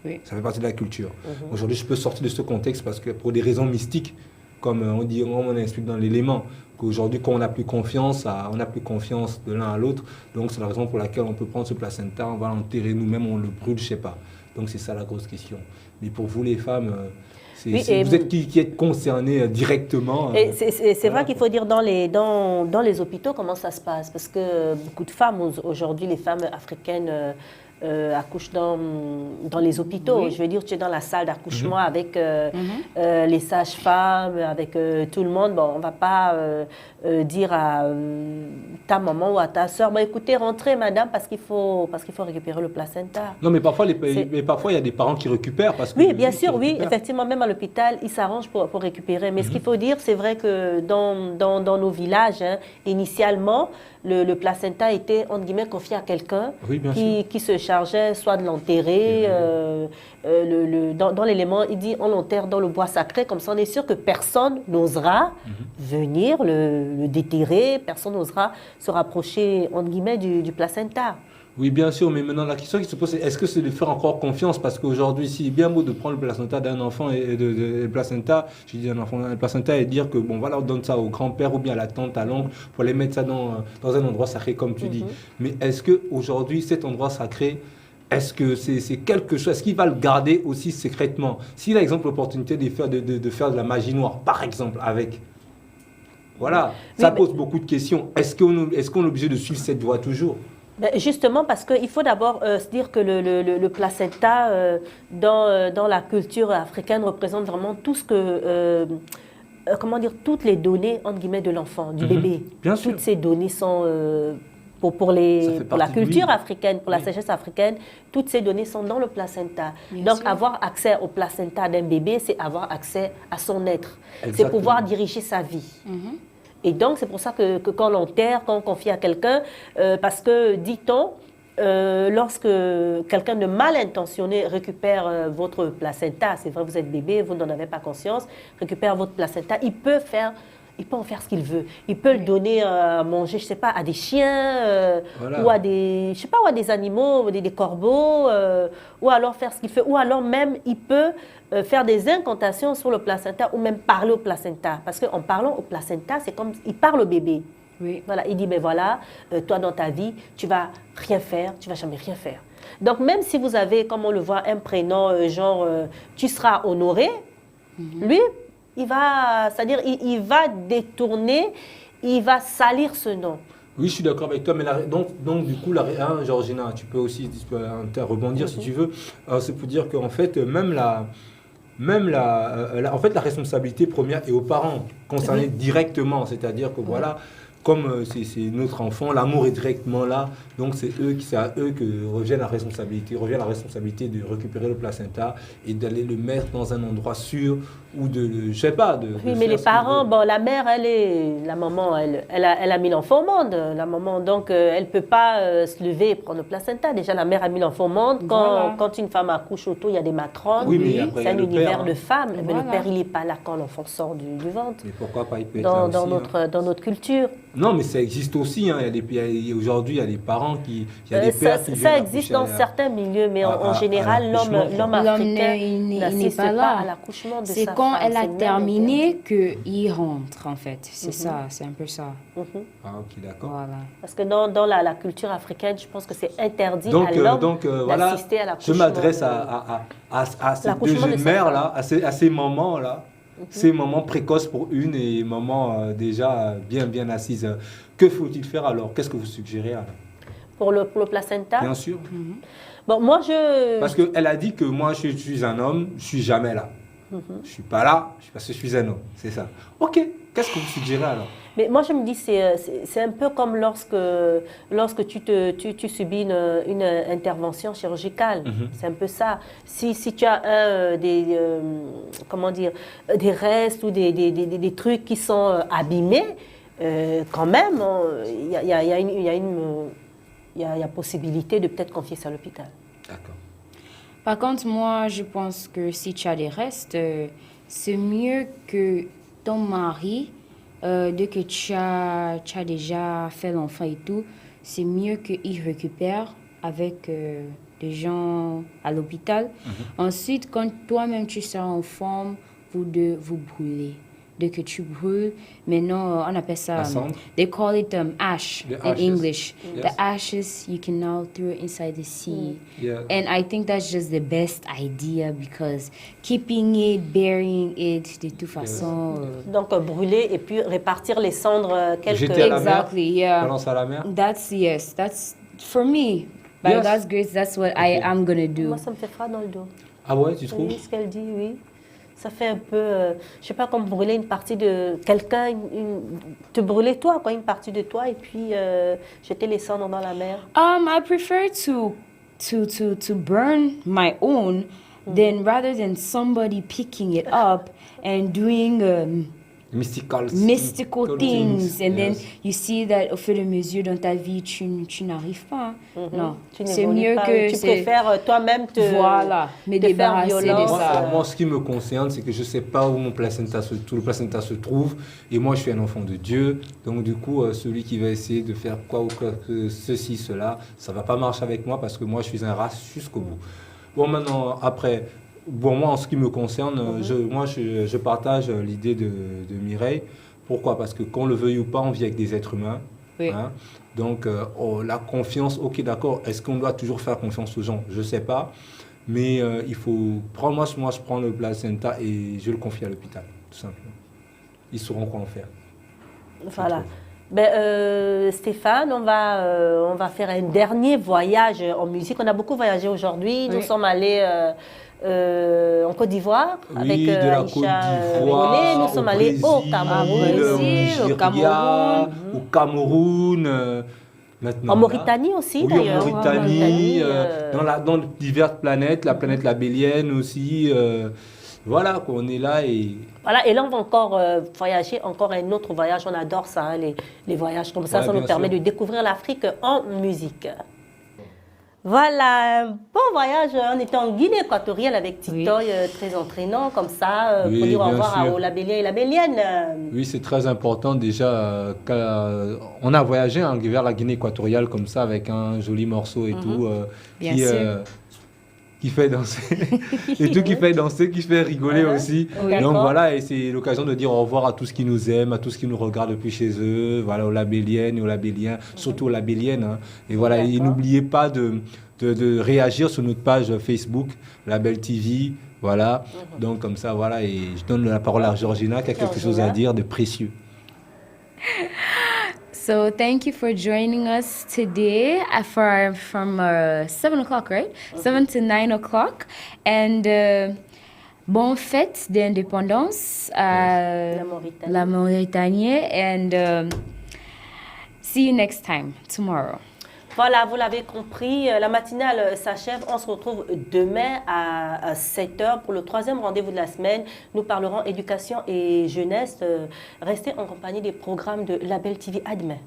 Oui. Ça fait partie de la culture. Aujourd'hui, je peux sortir de ce contexte parce que pour des raisons mystiques, comme on explique dans l'élément, qu'aujourd'hui, quand on n'a plus confiance, on n'a plus confiance de l'un à l'autre. Donc, c'est la raison pour laquelle on peut prendre ce placenta, on va l'enterrer nous-mêmes, on le brûle, je ne sais pas. Donc, c'est ça la grosse question. Mais pour vous, les femmes, vous êtes qui êtes concernées directement. C'est vrai qu'il faut dire dans les hôpitaux comment ça se passe. Parce que beaucoup de femmes, aujourd'hui, les femmes africaines accouchent dans les hôpitaux. Oui. Je veux dire, tu es dans la salle d'accouchement avec les sages-femmes, avec tout le monde. Bon, on ne va pas dire à ta maman ou à ta soeur, bah, écoutez, rentrez, madame, parce qu'il faut récupérer le placenta. Non, mais parfois, il y a des parents qui récupèrent. Parce que oui, bien sûr, oui. Effectivement, même à l'hôpital, ils s'arrangent pour récupérer. Mais ce qu'il faut dire, c'est vrai que dans nos villages, initialement, le placenta était, entre guillemets, confié à quelqu'un qui se chargeait soit de l'enterrer. Dans l'élément, il dit on l'enterre dans le bois sacré, comme ça on est sûr que personne n'osera venir le déterrer, personne n'osera se rapprocher, entre guillemets, du placenta. Oui, bien sûr, mais maintenant la question qui se pose, c'est est-ce que c'est de faire encore confiance? Parce qu'aujourd'hui, c'est bien beau de prendre le placenta d'un enfant et le placenta, je dis un enfant, le placenta et dire que bon, voilà, on donne ça au grand-père ou bien à la tante, à l'oncle, pour les mettre ça dans un endroit sacré, comme tu dis. Mais est-ce qu'aujourd'hui, cet endroit sacré, est-ce que c'est quelque chose, est-ce qu'il va le garder aussi secrètement? S'il a, exemple, l'opportunité de faire de la magie noire, par exemple, avec... Voilà, ça pose beaucoup de questions. Est-ce qu'on est obligé de suivre cette voie toujours? Ben justement, parce qu'il faut d'abord se dire que le placenta, dans la culture africaine, représente vraiment tout ce que... comment dire, toutes les données, entre guillemets, de l'enfant, du bébé. Bien sûr. Toutes ces données sont... pour la culture africaine, pour la sagesse africaine, toutes ces données sont dans le placenta. Donc, avoir accès au placenta d'un bébé, c'est avoir accès à son être. C'est pouvoir diriger sa vie. Et donc, c'est pour ça que quand on l'enterre, quand on confie à quelqu'un, parce que, dit-on, lorsque quelqu'un de mal intentionné récupère votre placenta, c'est vrai, vous êtes bébé, vous n'en avez pas conscience, récupère votre placenta, il peut en faire ce qu'il veut. Il peut le donner à manger, je ne sais pas, à des chiens, ou à des, je sais pas, ou à des animaux, des corbeaux, ou alors faire ce qu'il fait. Ou alors même, il peut faire des incantations sur le placenta, ou même parler au placenta. Parce qu'en parlant au placenta, c'est comme, il parle au bébé. Oui. Voilà, il dit, ben voilà, toi dans ta vie, tu vas rien faire, tu vas jamais rien faire. Donc même si vous avez, comme on le voit, un prénom genre, tu seras honoré, lui, il va détourner, il va salir ce nom. Oui, je suis d'accord avec toi, mais donc du coup, Georgina, tu peux aussi rebondir si tu veux. C'est pour dire qu'en fait, la responsabilité première est aux parents concernés directement, c'est-à-dire que voilà, comme c'est notre enfant, l'amour est directement là, donc c'est à eux que revient la responsabilité de récupérer le placenta et d'aller le mettre dans un endroit sûr ou je sais pas. Oui, mais les parents, bon, la mère, la maman, elle a mis l'enfant au monde, la maman, donc elle peut pas se lever et prendre le placenta. Déjà, la mère a mis l'enfant au monde. Quand une femme accouche autour, il y a des matrones. Oui, c'est un univers de femmes. Mais le père, il n'est pas là quand l'enfant sort du ventre. Mais pourquoi pas, il peut être là aussi, dans notre culture. Non, mais ça existe aussi. Aujourd'hui, il y a des parents qui... Il y a des pères qui ça existe dans certains milieux, mais en général, l'homme africain n'assiste pas à l'accouchement de sa femme. Quand elle a terminé qu'il rentre, en fait. C'est ça, c'est un peu ça. Ah, ok, d'accord. Voilà. Parce que dans la culture africaine, je pense que c'est interdit à l'homme d'assister à l'accouchement. Je m'adresse à ces deux jeunes mères-là, à ces mamans-là, ces moments précoces pour une et moments déjà bien assises. Que faut-il faire alors? Qu'est-ce que vous suggérez alors? Pour le placenta? Bien sûr. Bon, moi, Parce qu'elle a dit que moi, je suis un homme, je ne suis jamais là. Je ne suis pas là parce que je suis un homme, c'est ça. Ok, qu'est-ce que vous suggérez alors? Mais moi, je me dis, c'est un peu comme lorsque tu subis une intervention chirurgicale. C'est un peu ça. Si tu as des restes ou des trucs qui sont abîmés, quand même, il y a possibilité de peut-être confier ça à l'hôpital. D'accord. Par contre, moi, je pense que si tu as des restes, c'est mieux que ton mari, dès que tu as déjà fait l'enfant et tout, c'est mieux qu'il récupère avec des gens à l'hôpital. Ensuite, quand toi-même tu seras en forme, vous brûlez. de que tu brûles. Maintenant, on appelle ça, La cendre. they call it ash The in ashes. English. Yes. The ashes, you can now throw it inside the sea. Yeah. And I think that's just the best idea because keeping it, burying it, de toute façon. Donc brûler et puis répartir les cendres quelques... Jeter à la mer. Exactly, yeah. Balance à la mer. That's for me. By Yes. God's grace, that's what I am gonna do. Moi, ça me fait froid dans le dos. Ah ouais, tu trouves? Oui, ce qu'elle dit, oui. Ça fait un peu, je sais pas, comme brûler une partie de quelqu'un, te brûler toi, quoi, une partie de toi, et puis jeter les cendres dans la mer. I prefer to burn my own than rather than somebody picking it up and doing mystical things. And then you see that au fur et à mesure dans ta vie, tu n'arrives pas. Non, c'est mieux que... Tu préfères toi-même te me te faire débarrasser de violence. ça. Moi, ce qui me concerne, c'est que je ne sais pas où mon placenta le placenta se trouve. Et moi, je suis un enfant de Dieu. Donc, du coup, celui qui va essayer de faire quoi ou quoi, que ceci, cela, ça ne va pas marcher avec moi parce que moi, je suis un race jusqu'au bout. Bon, maintenant, après... Bon, moi, en ce qui me concerne, je partage l'idée de Mireille. Pourquoi? Parce que qu'on le veuille ou pas, on vit avec des êtres humains. Oui. Hein? Donc, la confiance, ok, d'accord. Est-ce qu'on doit toujours faire confiance aux gens? Je ne sais pas. Mais il faut prendre, moi, je prends le placenta et je le confie à l'hôpital, tout simplement. Ils sauront quoi en faire. Voilà. Stéphane, on va faire un dernier voyage en musique. On a beaucoup voyagé aujourd'hui. Nous sommes allés en Côte d'Ivoire avec de la Aïcha Côte d'Ivoire, René. Nous sommes allés au Cameroun. Au Cameroun. Maintenant, En Mauritanie aussi, oui, d'ailleurs. en Mauritanie, dans diverses planètes, la planète labellienne aussi. Voilà, on est là et... Voilà, et là, on va encore voyager, encore un autre voyage. On adore ça, hein, les voyages comme ça. Ouais, Ça nous bien permet sûr. de découvrir l'Afrique en musique. Voilà, un bon voyage. On était en Guinée équatoriale avec Titoy, très entraînant comme ça, Oui, pour dire au bien revoir sûr. aux Labelliens et Labelliennes. Oui, c'est très important déjà. On a voyagé vers la Guinée équatoriale comme ça avec un joli morceau et tout. Bien sûr. Qui fait danser. Et tout qui fait danser, qui fait rigoler aussi. Oui. Donc D'accord. voilà, et c'est l'occasion de dire au revoir à tous qui nous aiment, à tous qui nous regardent depuis chez eux, voilà, aux Labelliennes et aux Labelliens, surtout aux Labelliennes. Hein. Et voilà, et n'oubliez pas de réagir sur notre page Facebook, Label TV. Voilà, donc comme ça, voilà, et je donne la parole à Georgina qui a quelque chose à dire de précieux. So thank you for joining us today from 7 o'clock, right? 7 to 9 o'clock. And bonne fête d'indépendance à la Mauritanie. And see you next time, tomorrow. Voilà, vous l'avez compris, la matinale s'achève. On se retrouve demain à 7h pour le 3e rendez-vous de la semaine. Nous parlerons éducation et jeunesse. Restez en compagnie des programmes de Label TV. À demain.